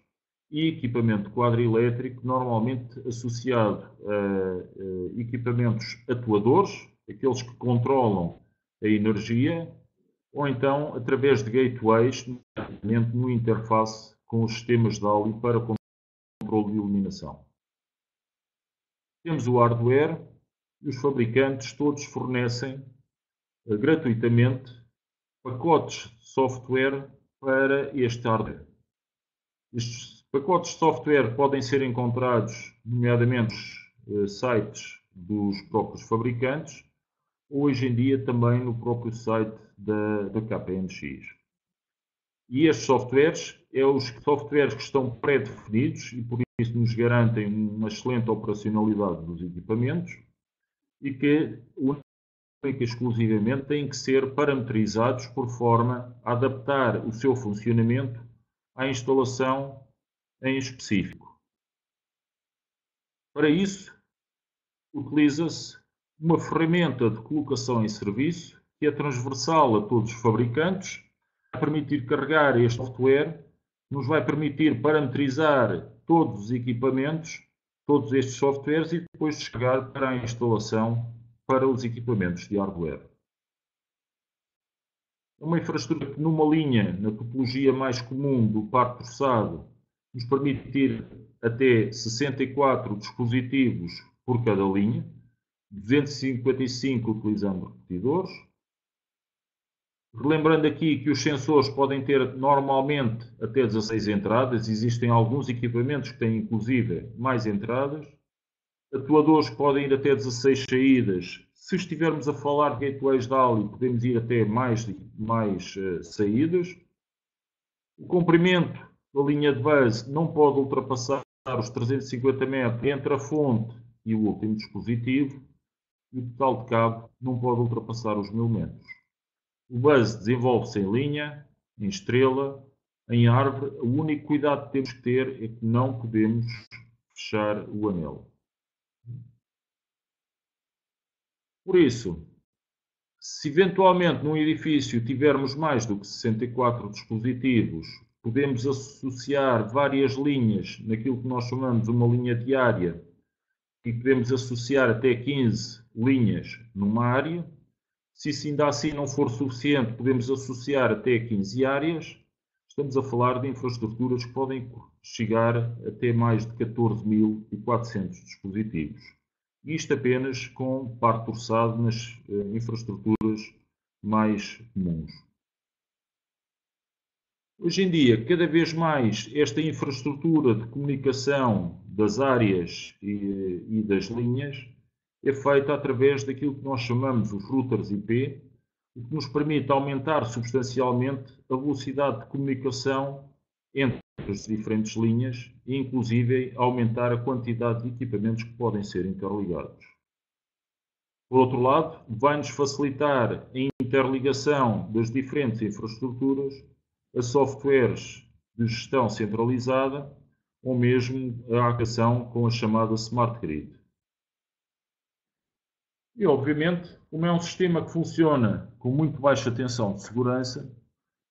e equipamento de quadro elétrico normalmente associado a equipamentos atuadores, aqueles que controlam a energia, ou então através de gateways, no interface com os sistemas de ALI para controle de iluminação. Temos o hardware e os fabricantes todos fornecem gratuitamente pacotes de software para este hardware. Estes pacotes de software podem ser encontrados, nomeadamente, nos sites dos próprios fabricantes, ou hoje em dia também no próprio site da KPNX. E estes softwares, os softwares que estão pré-definidos e por isso nos garantem uma excelente operacionalidade dos equipamentos e que única e exclusivamente têm que ser parametrizados por forma a adaptar o seu funcionamento à instalação em específico. Para isso, utiliza-se uma ferramenta de colocação em serviço que é transversal a todos os fabricantes, vai permitir carregar este software, nos vai permitir parametrizar todos os equipamentos, todos estes softwares e depois descarregar para a instalação para os equipamentos de hardware. Uma infraestrutura que numa linha, na topologia mais comum do par torçado, nos permite ter até 64 dispositivos por cada linha, 255 utilizando repetidores. Relembrando aqui que os sensores podem ter normalmente até 16 entradas, existem alguns equipamentos que têm inclusive mais entradas. Atuadores podem ir até 16 saídas. Se estivermos a falar de gateways de ALI, podemos ir até mais saídas. O comprimento da linha de base não pode ultrapassar os 350 metros entre a fonte e o último dispositivo. E o total de cabo não pode ultrapassar os 1000 metros. O bus desenvolve-se em linha, em estrela, em árvore. O único cuidado que temos que ter é que não podemos fechar o anel. Por isso, se eventualmente num edifício tivermos mais do que 64 dispositivos, podemos associar várias linhas naquilo que nós chamamos uma linha diária e podemos associar até 15 linhas numa área. Se isso ainda assim não for suficiente, podemos associar até 15 áreas. Estamos a falar de infraestruturas que podem chegar até mais de 14.400 dispositivos. Isto apenas com par torçado nas infraestruturas mais comuns. Hoje em dia, cada vez mais, esta infraestrutura de comunicação das áreas e das linhas é feita através daquilo que nós chamamos os routers IP, o que nos permite aumentar substancialmente a velocidade de comunicação entre as diferentes linhas e, inclusive, aumentar a quantidade de equipamentos que podem ser interligados. Por outro lado, vai-nos facilitar a interligação das diferentes infraestruturas a softwares de gestão centralizada ou mesmo a aplicação com a chamada Smart Grid. E, obviamente, como é um sistema que funciona com muito baixa tensão de segurança,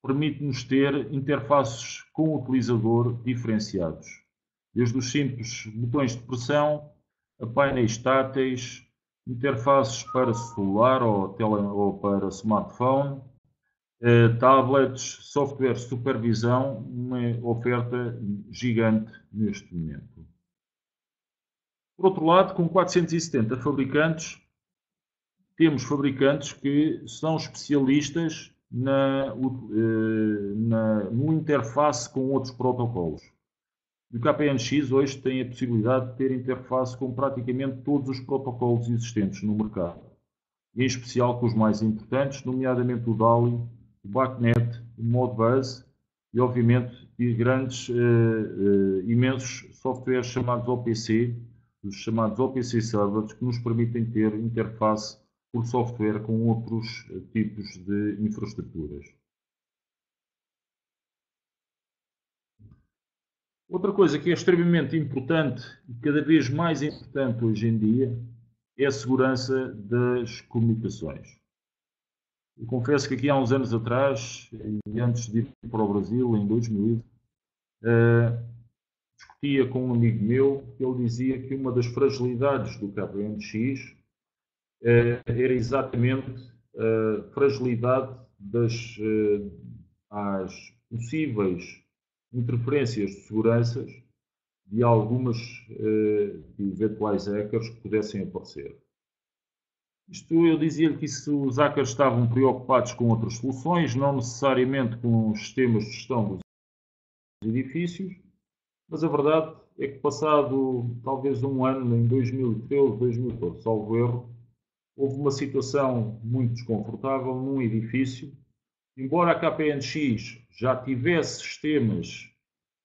permite-nos ter interfaces com o utilizador diferenciados, desde os simples botões de pressão a painéis táteis, interfaces para celular ou para smartphone, tablets, software de supervisão, uma oferta gigante neste momento. Por outro lado, com 470 fabricantes, temos fabricantes que são especialistas no interface com outros protocolos. O KPNX hoje tem a possibilidade de ter interface com praticamente todos os protocolos existentes no mercado, e em especial com os mais importantes, nomeadamente o DALI, o BACnet, o Modbus e, obviamente, imensos softwares chamados OPC, os chamados OPC Servers, que nos permitem ter interface por software com outros tipos de infraestruturas. Outra coisa que é extremamente importante e cada vez mais importante hoje em dia é a segurança das comunicações. Eu confesso que aqui há uns anos atrás, e antes de ir para o Brasil, em 2000, discutia com um amigo meu que ele dizia que uma das fragilidades do KPNX era exatamente a fragilidade às possíveis interferências de seguranças de algumas de eventuais hackers que pudessem aparecer. Eu dizia-lhe que os hackers estavam preocupados com outras soluções, não necessariamente com os sistemas de gestão dos edifícios, mas a verdade é que passado talvez um ano, em 2013, 2014, salvo erro, houve uma situação muito desconfortável num edifício. Embora a KPNX já tivesse sistemas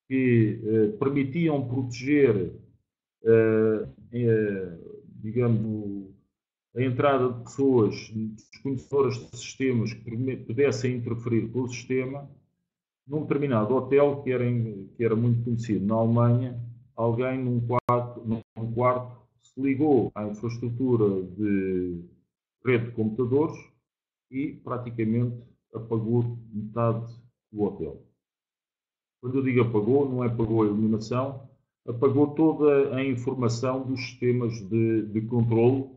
que permitiam proteger, digamos, a entrada de pessoas desconhecedoras de sistemas que pudessem interferir com o sistema, num determinado hotel que era muito conhecido na Alemanha, alguém num quarto se ligou à infraestrutura de rede de computadores e praticamente apagou metade do hotel. Quando eu digo apagou, não é apagou a iluminação, apagou toda a informação dos sistemas de controle,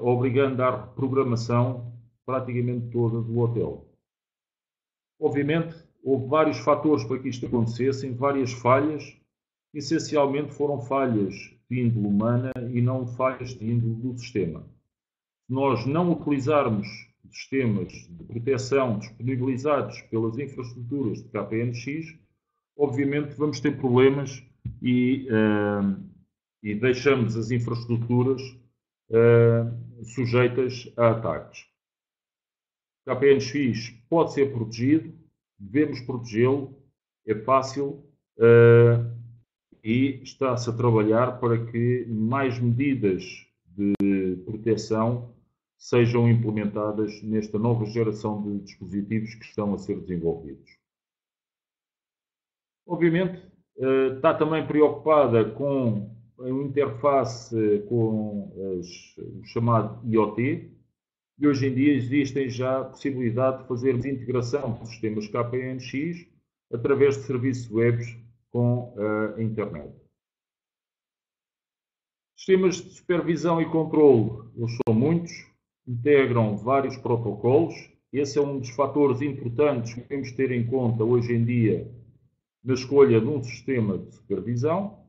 obrigando à reprogramação praticamente toda do hotel. Obviamente, houve vários fatores para que isto acontecesse, várias falhas, que essencialmente foram falhas de índole humana e não falhas de índole do sistema. Se nós não utilizarmos sistemas de proteção disponibilizados pelas infraestruturas de KPNX, obviamente vamos ter problemas e deixamos as infraestruturas sujeitas a ataques. O KPNX pode ser protegido, devemos protegê-lo, é fácil e está-se a trabalhar para que mais medidas de proteção sejam implementadas nesta nova geração de dispositivos que estão a ser desenvolvidos. Obviamente, está também preocupada com a interface com o chamado IoT, e hoje em dia existem já a possibilidade de fazermos integração de sistemas KPNX através de serviços web com a internet. Sistemas de supervisão e controle, eles são muitos, integram vários protocolos. Esse é um dos fatores importantes que temos de ter em conta hoje em dia na escolha de um sistema de supervisão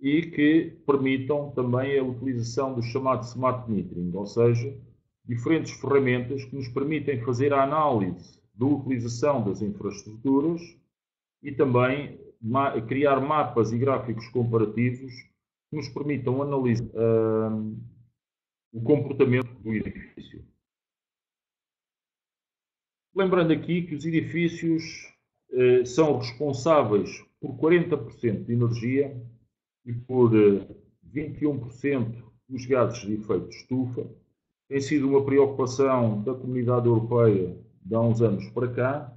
e que permitam também a utilização do chamado Smart Metering, ou seja, diferentes ferramentas que nos permitem fazer a análise da utilização das infraestruturas e também criar mapas e gráficos comparativos que nos permitam analisar o comportamento do edifício. Lembrando aqui que os edifícios são responsáveis por 40% de energia e por 21% dos gases de efeito de estufa. Tem sido uma preocupação da Comunidade Europeia de há uns anos para cá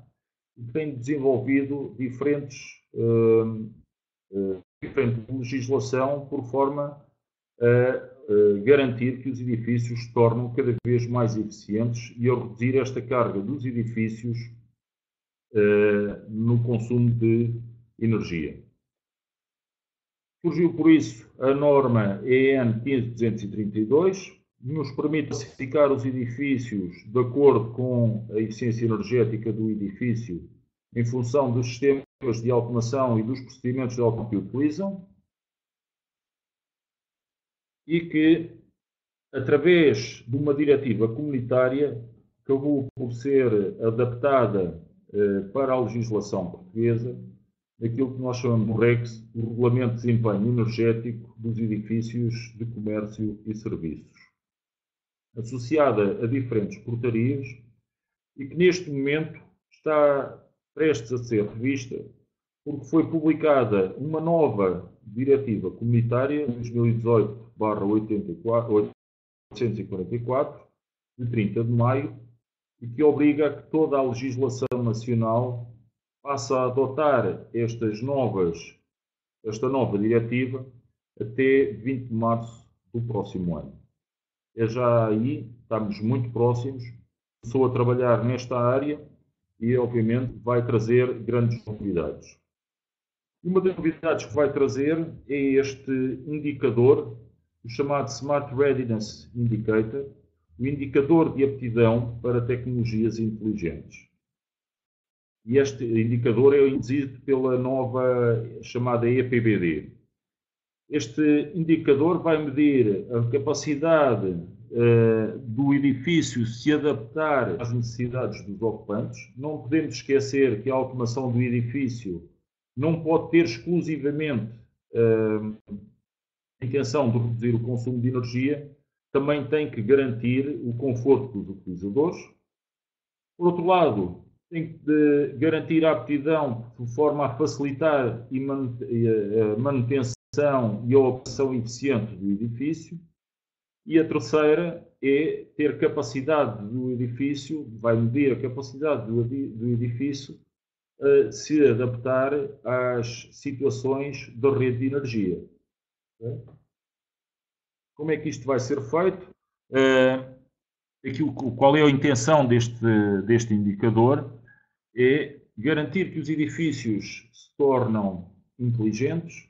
e tem desenvolvido diferente legislação por forma a garantir que os edifícios se tornam cada vez mais eficientes e a reduzir esta carga dos edifícios no consumo de energia. Surgiu por isso a norma EN 15232, que nos permite classificar os edifícios de acordo com a eficiência energética do edifício em função dos sistemas de automação e dos procedimentos de automação que utilizam, e que, através de uma diretiva comunitária, acabou por ser adaptada para a legislação portuguesa, aquilo que nós chamamos de REGS, o Regulamento de Desempenho Energético dos Edifícios de Comércio e Serviços, associada a diferentes portarias e que neste momento está prestes a ser revista, porque foi publicada uma nova diretiva comunitária, 2018/844, de 30 de maio, e que obriga a que toda a legislação nacional passe a adotar esta nova diretiva até 20 de março do próximo ano. É já aí, estamos muito próximos, começou a trabalhar nesta área e, obviamente, vai trazer grandes novidades. Uma das novidades que vai trazer é este indicador, o chamado Smart Readiness Indicator, o indicador de aptidão para tecnologias inteligentes. E este indicador é induzido pela nova chamada EPBD. Este indicador vai medir a capacidade do edifício se adaptar às necessidades dos ocupantes. Não podemos esquecer que a automação do edifício não pode ter exclusivamente a intenção de reduzir o consumo de energia, também tem que garantir o conforto dos utilizadores. Por outro lado, tem que garantir a aptidão de forma a facilitar a manutenção e a operação eficiente do edifício. E a terceira é ter capacidade do edifício, vai medir a capacidade do edifício se adaptar às situações da rede de energia. Como é que isto vai ser feito? Qual é a intenção deste indicador? É garantir que os edifícios se tornam inteligentes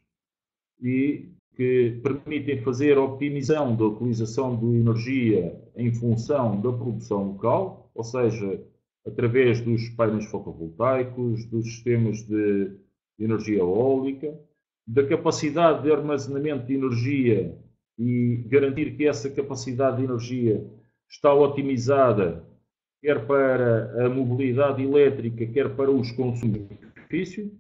e que permitem fazer a optimização da utilização de energia em função da produção local, ou seja, através dos painéis fotovoltaicos, dos sistemas de energia eólica, da capacidade de armazenamento de energia e garantir que essa capacidade de energia está otimizada quer para a mobilidade elétrica, quer para os consumos de edifício,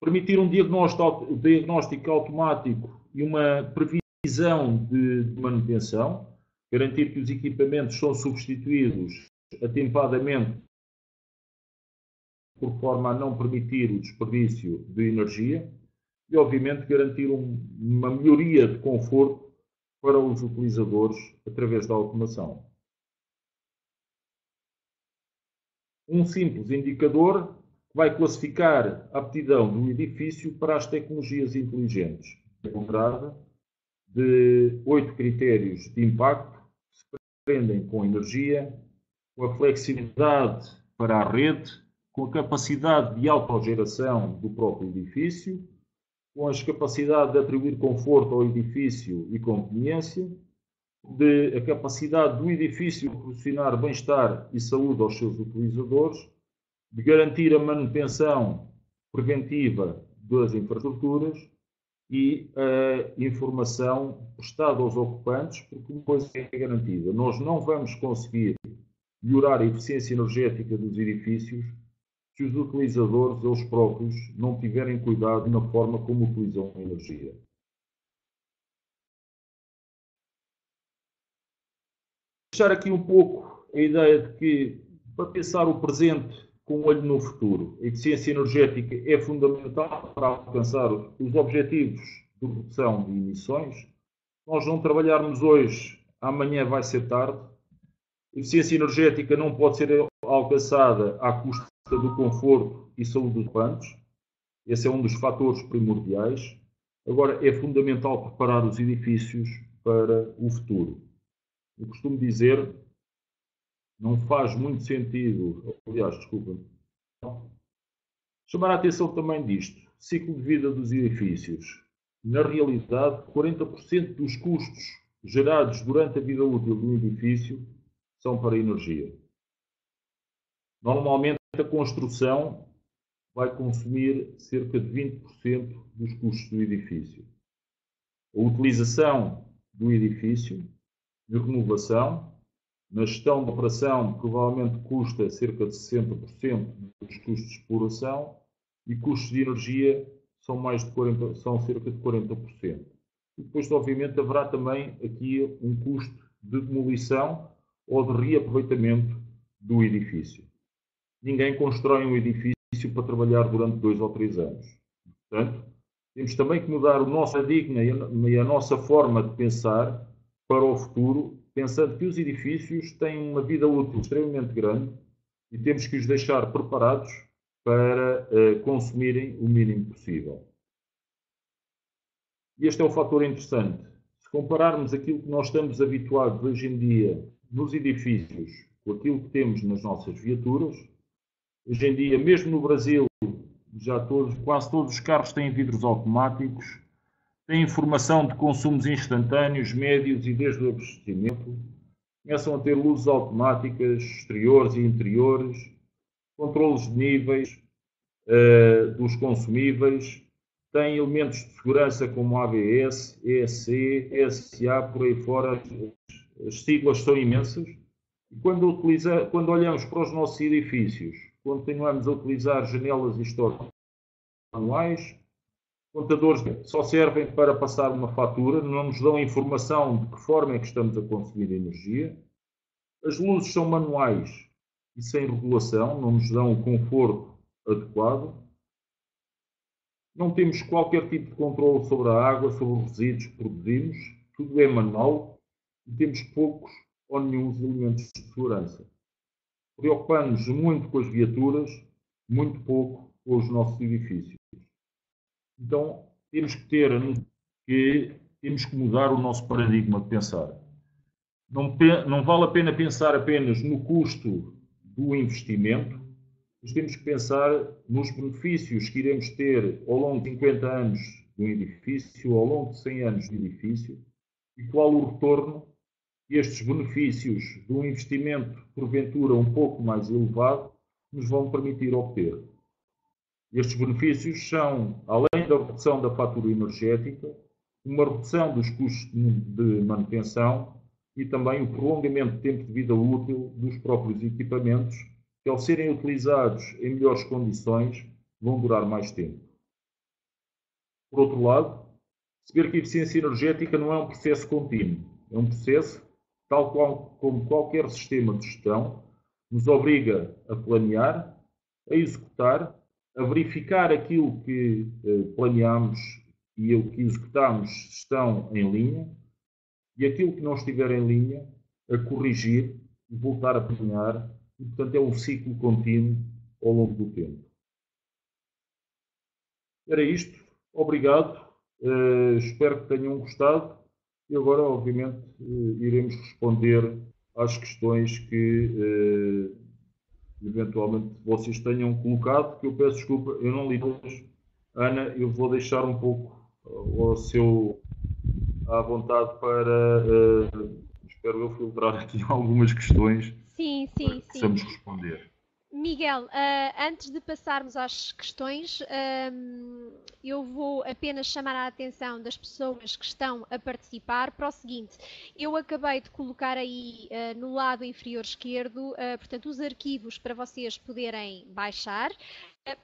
permitir um diagnóstico automático e uma previsão de manutenção, garantir que os equipamentos são substituídos atempadamente por forma a não permitir o desperdício de energia e, obviamente, garantir uma melhoria de conforto para os utilizadores através da automação. Um simples indicador que vai classificar a aptidão do edifício para as tecnologias inteligentes, encontrada de 8 critérios de impacto que se prendem com a energia, com a flexibilidade para a rede, com a capacidade de autogeração do próprio edifício, com a capacidade de atribuir conforto ao edifício e conveniência, a capacidade do edifício de proporcionar bem-estar e saúde aos seus utilizadores, de garantir a manutenção preventiva das infraestruturas e a informação prestada aos ocupantes, porque uma coisa é garantida: nós não vamos conseguir melhorar a eficiência energética dos edifícios se os utilizadores, eles próprios, não tiverem cuidado na forma como utilizam a energia. deixar aqui um pouco a ideia de que, para pensar o presente com um olho no futuro, a eficiência energética é fundamental para alcançar os objetivos de redução de emissões. Se nós não trabalharmos hoje, amanhã vai ser tarde. A eficiência energética não pode ser alcançada à custa do conforto e saúde dos ocupantes. Esse é um dos fatores primordiais. Agora, é fundamental preparar os edifícios para o futuro. Eu costumo dizer, não faz muito sentido, aliás, desculpa, chamar a atenção também disto. Ciclo de vida dos edifícios. Na realidade, 40% dos custos gerados durante a vida útil de um edifício são para a energia. Normalmente, a construção vai consumir cerca de 20% dos custos do edifício. A utilização do edifício, de renovação, na gestão de operação, provavelmente custa cerca de 60% dos custos de exploração e custos de energia são cerca de 40%. E depois, obviamente, haverá também aqui um custo de demolição ou de reaproveitamento do edifício. Ninguém constrói um edifício para trabalhar durante 2 ou 3 anos. Portanto, temos também que mudar o nosso paradigma e a nossa forma de pensar para o futuro, pensando que os edifícios têm uma vida útil extremamente grande e temos que os deixar preparados para consumirem o mínimo possível. E este é um fator interessante. Se compararmos aquilo que nós estamos habituados hoje em dia nos edifícios com aquilo que temos nas nossas viaturas, hoje em dia, mesmo no Brasil, quase todos os carros têm vidros automáticos, têm informação de consumos instantâneos, médios e desde o abastecimento, começam a ter luzes automáticas exteriores e interiores, controles de níveis dos consumíveis, têm elementos de segurança como ABS, ESC, ESA, por aí fora, as siglas são imensas. E quando olhamos para os nossos edifícios, continuamos a utilizar janelas e stores manuais, contadores só servem para passar uma fatura, não nos dão informação de que forma é que estamos a consumir energia. As luzes são manuais e sem regulação, não nos dão o conforto adequado. Não temos qualquer tipo de controle sobre a água, sobre os resíduos que produzimos, tudo é manual e temos poucos ou nenhum elementos de segurança. Preocupamos-nos muito com as viaturas, muito pouco com os nossos edifícios. Então, temos que mudar o nosso paradigma de pensar. Não vale a pena pensar apenas no custo do investimento, mas temos que pensar nos benefícios que iremos ter ao longo de 50 anos de um edifício, ao longo de 100 anos de edifício, e qual o retorno que estes benefícios de um investimento, porventura, um pouco mais elevado, nos vão permitir obter. Estes benefícios são, além da redução da fatura energética, uma redução dos custos de manutenção e também o prolongamento de tempo de vida útil dos próprios equipamentos, que ao serem utilizados em melhores condições, vão durar mais tempo. Por outro lado, perceber que a eficiência energética não é um processo contínuo, é um processo, tal como qualquer sistema de gestão, nos obriga a planear, a executar, a verificar aquilo que planeamos e o que executamos estão em linha, e aquilo que não estiver em linha, a corrigir e voltar a planear, e portanto é um ciclo contínuo ao longo do tempo. Era isto, obrigado, espero que tenham gostado, e agora obviamente iremos responder às questões que eventualmente vocês tenham colocado, que eu peço desculpa, eu não li todas. Ana, eu vou deixar um pouco à vontade para, espero eu, filtrar aqui algumas questões para que possamos responder. Miguel, antes de passarmos às questões, eu vou apenas chamar a atenção das pessoas que estão a participar para o seguinte. Eu acabei de colocar aí no lado inferior esquerdo, portanto, os arquivos para vocês poderem baixar.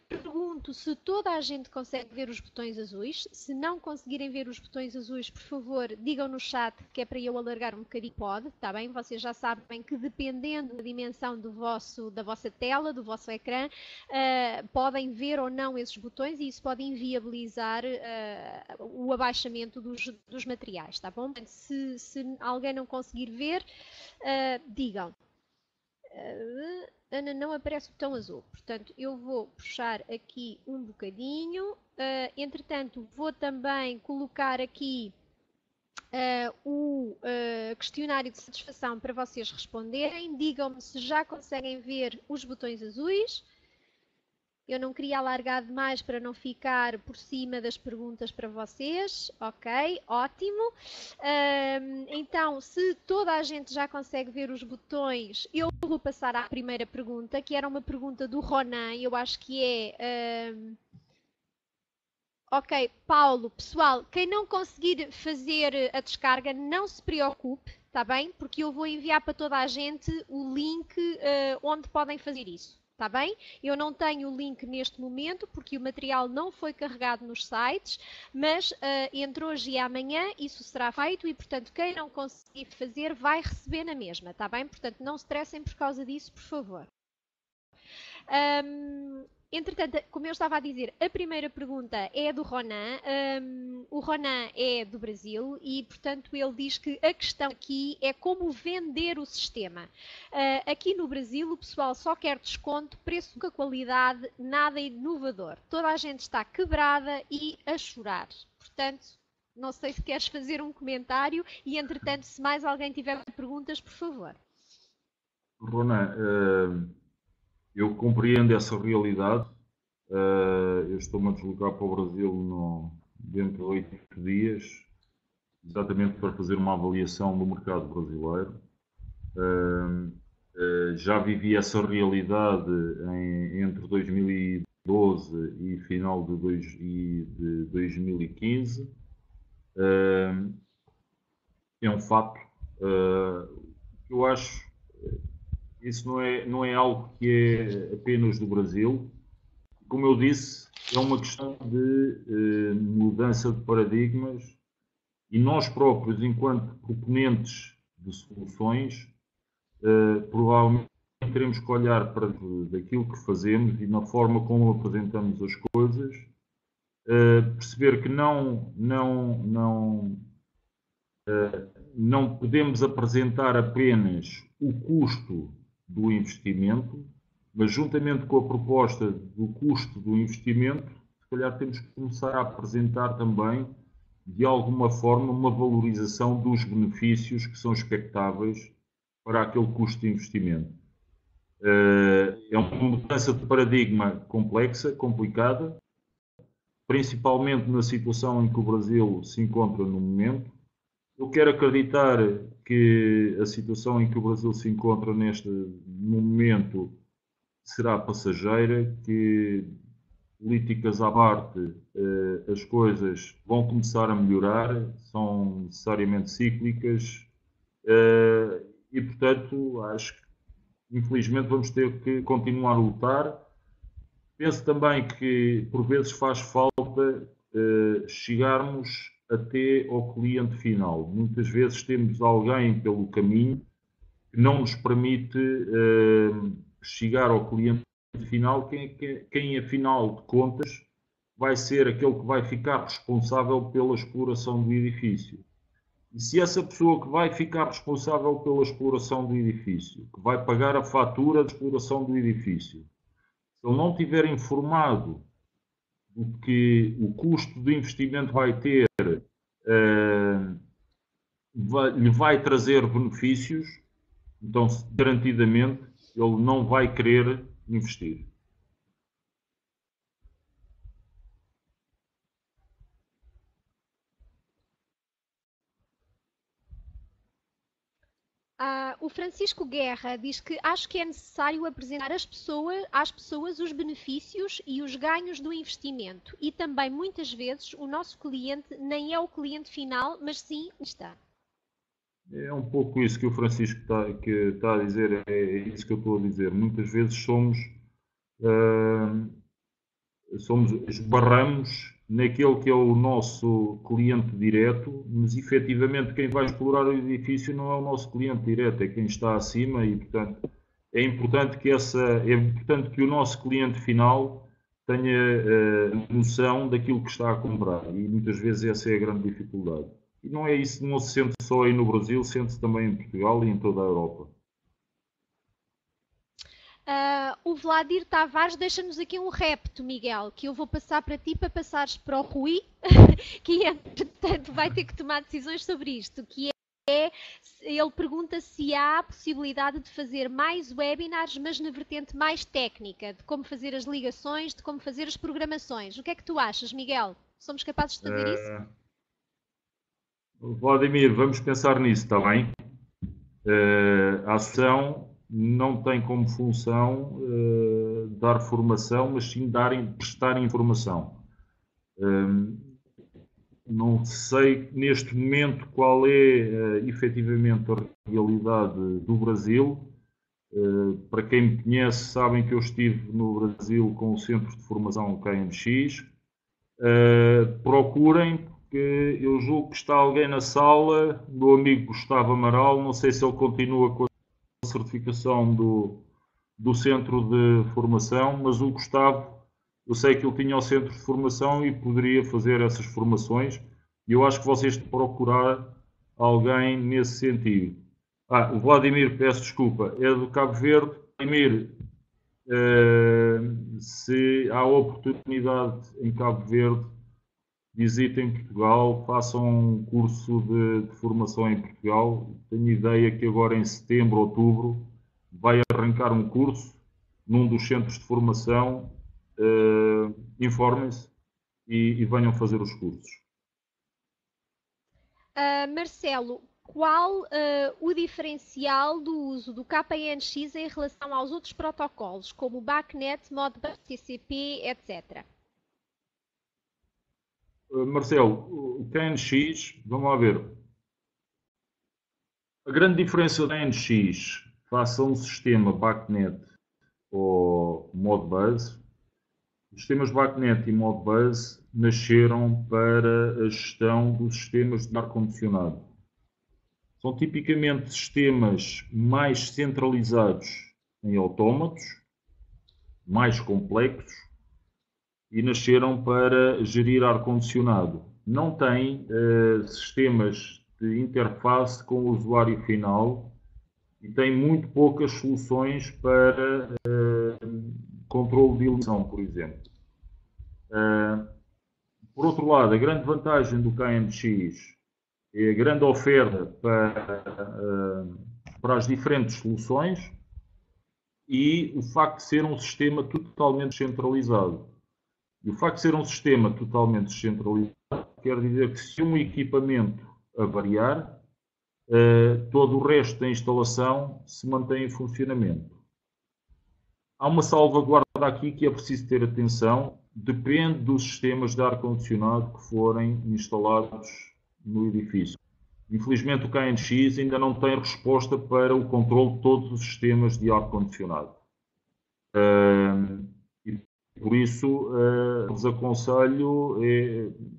Pergunto se toda a gente consegue ver os botões azuis. Se não conseguirem ver os botões azuis, por favor, digam no chat, que é para eu alargar um bocadinho. Pode, está bem? Vocês já sabem que dependendo da dimensão da vossa tela, do vosso ecrã, podem ver ou não esses botões e isso pode inviabilizar o abaixamento dos materiais, está bom? Se alguém não conseguir ver, digam. Ana, não aparece o botão azul, portanto eu vou puxar aqui um bocadinho, entretanto vou também colocar aqui o questionário de satisfação para vocês responderem. Digam-me se já conseguem ver os botões azuis. Eu não queria alargar demais para não ficar por cima das perguntas para vocês. Ok, ótimo. Então, se toda a gente já consegue ver os botões, eu vou passar à primeira pergunta, que era uma pergunta do Ronan. Eu acho que é... Ok, Paulo, pessoal, quem não conseguir fazer a descarga, não se preocupe, está bem? Porque eu vou enviar para toda a gente o link onde podem fazer isso. Está bem? Eu não tenho o link neste momento porque o material não foi carregado nos sites, mas entre hoje e amanhã isso será feito e, portanto, quem não conseguir fazer vai receber na mesma, está bem? Portanto, não se estressem por causa disso, por favor. Entretanto, como eu estava a dizer, a primeira pergunta é do Ronan. O Ronan é do Brasil e, portanto, ele diz que a questão aqui é como vender o sistema. Aqui no Brasil, o pessoal só quer desconto, preço com qualidade, nada inovador. Toda a gente está quebrada e a chorar. Portanto, não sei se queres fazer um comentário e, entretanto, se mais alguém tiver perguntas, por favor. Ronan, eu compreendo essa realidade. Eu estou-me a deslocar para o Brasil dentro de 8 dias, exatamente para fazer uma avaliação do mercado brasileiro. Já vivi essa realidade entre 2012 e final de 2015. É um facto. Eu acho isso não é algo que é apenas do Brasil. Como eu disse, é uma questão de mudança de paradigmas e nós próprios, enquanto proponentes de soluções, provavelmente teremos que olhar para daquilo que fazemos e na forma como apresentamos as coisas, perceber que não podemos apresentar apenas o custo do investimento, mas juntamente com a proposta do custo do investimento, se calhar temos que começar a apresentar também, de alguma forma, uma valorização dos benefícios que são expectáveis para aquele custo de investimento. É uma mudança de paradigma complexa, complicada, principalmente na situação em que o Brasil se encontra no momento. Eu quero acreditar que a situação em que o Brasil se encontra neste momento será passageira, que políticas à parte, as coisas vão começar a melhorar, são necessariamente cíclicas e, portanto, acho que infelizmente vamos ter que continuar a lutar. Penso também que por vezes faz falta chegarmos até ao cliente final. Muitas vezes temos alguém pelo caminho que não nos permite chegar ao cliente final, quem afinal de contas vai ser aquele que vai ficar responsável pela exploração do edifício. E se essa pessoa que vai ficar responsável pela exploração do edifício, que vai pagar a fatura de exploração do edifício, se ele não estiver informado do que o custo de investimento vai ter, lhe vai trazer benefícios, então garantidamente ele não vai querer investir. O Francisco Guerra diz que acho que é necessário apresentar às pessoas os benefícios e os ganhos do investimento e também muitas vezes o nosso cliente nem é o cliente final, mas sim está. É um pouco isso que o Francisco está a dizer, é isso que eu estou a dizer. Muitas vezes somos esbarramos naquele que é o nosso cliente direto, mas efetivamente quem vai explorar o edifício não é o nosso cliente direto, é quem está acima e, portanto, é importante que o nosso cliente final tenha noção daquilo que está a comprar e muitas vezes essa é a grande dificuldade. E não é isso, não se sente só aí no Brasil, sente-se também em Portugal e em toda a Europa. O Vladir Tavares deixa-nos aqui um repto, Miguel, que eu vou passar para ti para passares para o Rui, que entretanto vai ter que tomar decisões sobre isto, que é, ele pergunta se há a possibilidade de fazer mais webinars, mas na vertente mais técnica, de como fazer as ligações, de como fazer as programações. O que é que tu achas, Miguel? Somos capazes de fazer isso? Vladimir, vamos pensar nisso, está bem? A associação não tem como função dar formação, mas sim prestar informação. Não sei neste momento qual é efetivamente a realidade do Brasil. Para quem me conhece, sabem que eu estive no Brasil com o Centro de Formação KNX. Procurem, porque eu julgo que está alguém na sala, meu amigo Gustavo Amaral, não sei se ele continua com a certificação do Centro de Formação, mas o Gustavo, eu sei que ele tinha o Centro de Formação e poderia fazer essas formações, e eu acho que vocês têm de procurar alguém nesse sentido. O Vladimir, peço desculpa, é do Cabo Verde. Vladimir, se há oportunidade em Cabo Verde, visitem Portugal, façam um curso de formação em Portugal. Tenho ideia que agora em setembro, outubro, vai arrancar um curso num dos centros de formação. Informem-se e venham fazer os cursos. Marcelo, qual o diferencial do uso do KNX em relação aos outros protocolos, como o BACnet, Modbus, TCP, etc.? Marcelo, o KNX, vamos lá ver. A grande diferença do KNX face a um sistema BACnet ou Modbus, os sistemas BACnet e Modbus nasceram para a gestão dos sistemas de ar-condicionado. São tipicamente sistemas mais centralizados em autómatos, mais complexos, e nasceram para gerir ar-condicionado. Não têm sistemas de interface com o usuário final e têm muito poucas soluções para controle de iluminação, por exemplo. Por outro lado, a grande vantagem do KNX é a grande oferta para as diferentes soluções e o facto de ser um sistema totalmente descentralizado. E o facto de ser um sistema totalmente descentralizado quer dizer que se um equipamento avariar, todo o resto da instalação se mantém em funcionamento. Há uma salvaguarda aqui que é preciso ter atenção, depende dos sistemas de ar-condicionado que forem instalados no edifício. Infelizmente o KNX ainda não tem resposta para o controle de todos os sistemas de ar-condicionado. Por isso, vos aconselho,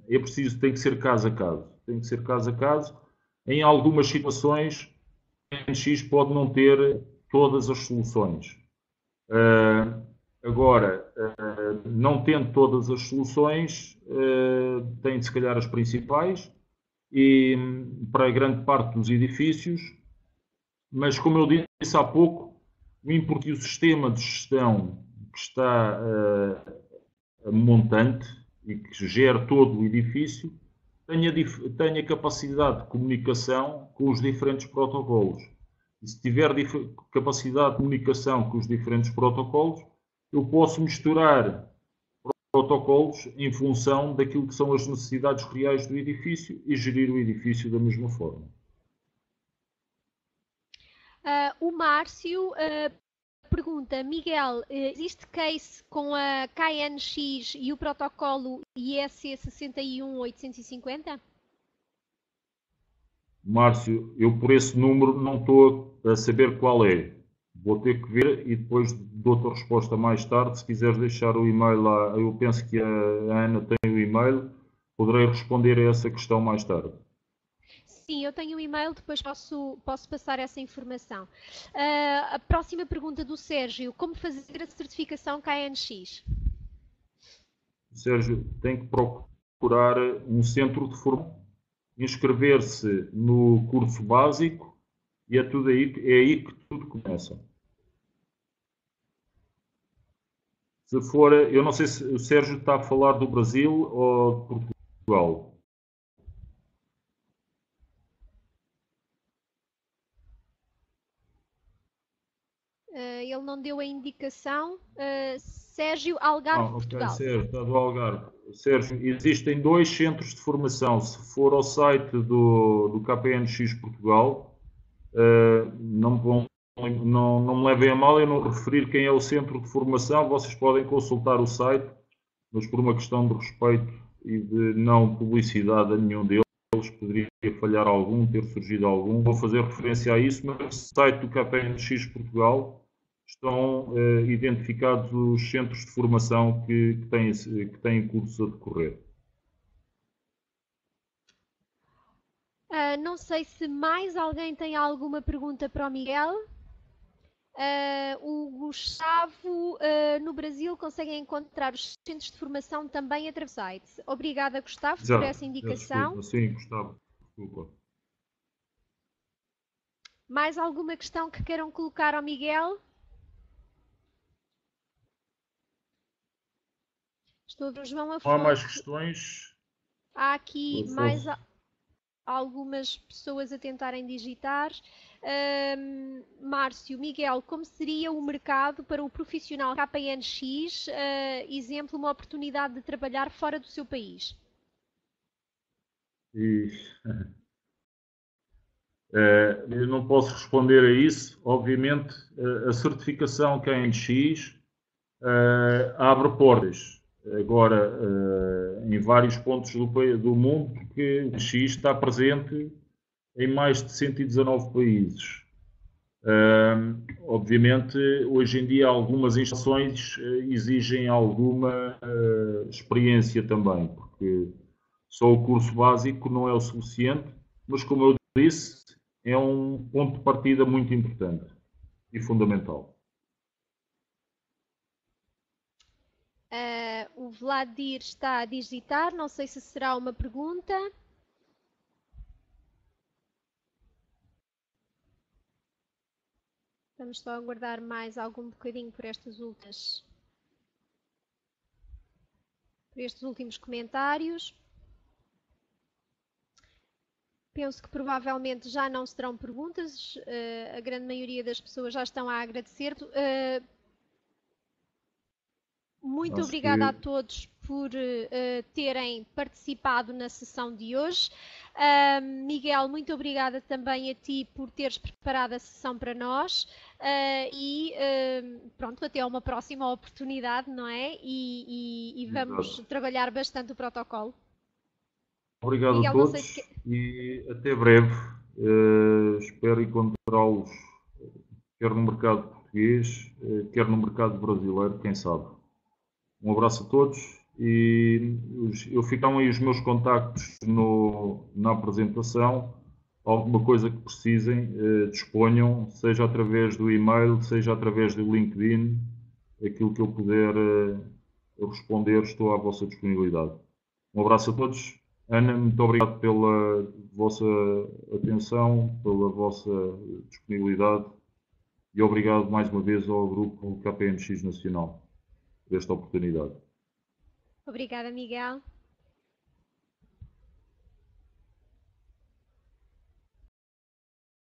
é preciso, tem que ser caso a caso. Tem que ser caso a caso. Em algumas situações, o KNX pode não ter todas as soluções. Agora, não tendo todas as soluções, tem se calhar as principais e para a grande parte dos edifícios, mas como eu disse há pouco, o importante é que o sistema de gestão que está montante e que gera todo o edifício tenha capacidade de comunicação com os diferentes protocolos. E se tiver capacidade de comunicação com os diferentes protocolos, eu posso misturar protocolos em função daquilo que são as necessidades reais do edifício e gerir o edifício da mesma forma. O Márcio pergunta, Miguel, existe case com a KNX e o protocolo IEC 61850? Márcio, eu por esse número não estou a saber qual é. Vou ter que ver e depois dou-te a resposta mais tarde. Se quiseres deixar o e-mail lá, eu penso que a Ana tem o e-mail, poderei responder a essa questão mais tarde. Sim, eu tenho um e-mail, depois posso passar essa informação. A próxima pergunta do Sérgio: como fazer a certificação KNX? Sérgio, tem que procurar um centro de formação, inscrever-se no curso básico e é aí que tudo começa. Se for, eu não sei se o Sérgio está a falar do Brasil ou de Portugal. Ele não deu a indicação. Sérgio, Algarve, Ok, Portugal. Sérgio, está do Algarve. Sérgio, existem 2 centros de formação. Se for ao site do KPNX Portugal, não me levem a mal eu não referir quem é o centro de formação. Vocês podem consultar o site, mas por uma questão de respeito e de não publicidade a nenhum deles, poderia falhar algum, ter surgido algum. Vou fazer referência a isso, mas no site do KPNX Portugal estão identificados os centros de formação que têm cursos a decorrer. Não sei se mais alguém tem alguma pergunta para o Miguel. O Gustavo, no Brasil, consegue encontrar os centros de formação também através do site. Obrigada, Gustavo, por essa indicação. Desculpa. Sim, Gustavo, desculpa. Mais alguma questão que queiram colocar ao Miguel? Estou a ver o João Não há mais Afonso. questões? Há aqui mais Afonso. algumas pessoas a tentarem digitar. Márcio, Miguel, como seria o mercado para o profissional KPNX? Exemplo, uma oportunidade de trabalhar fora do seu país. Eu não posso responder a isso. Obviamente, a certificação KNX abre portas. Agora, em vários pontos do mundo, porque o KNX está presente em mais de 119 países. Obviamente, hoje em dia, algumas instalações exigem alguma experiência também, porque só o curso básico não é o suficiente, mas, como eu disse, é um ponto de partida muito importante e fundamental. O Vladir está a digitar, não sei se será uma pergunta. Vamos só aguardar mais algum bocadinho por estes últimos comentários. Penso que provavelmente já não serão perguntas, a grande maioria das pessoas já estão a agradecer. Muito obrigada a todos por terem participado na sessão de hoje. Miguel, muito obrigada também a ti por teres preparado a sessão para nós. Pronto, até uma próxima oportunidade, não é? E vamos trabalhar bastante o protocolo. Obrigado Miguel, a todos e até breve. Espero encontrá-los quer no mercado português, quer no mercado brasileiro, quem sabe. Um abraço a todos e ficam aí os meus contactos na apresentação. Alguma coisa que precisem, disponham, seja através do e-mail, seja através do LinkedIn, aquilo que eu puder responder, estou à vossa disponibilidade. Um abraço a todos. Ana, muito obrigado pela vossa atenção, pela vossa disponibilidade e obrigado mais uma vez ao grupo KPNX Nacional por esta oportunidade. Obrigada, Miguel.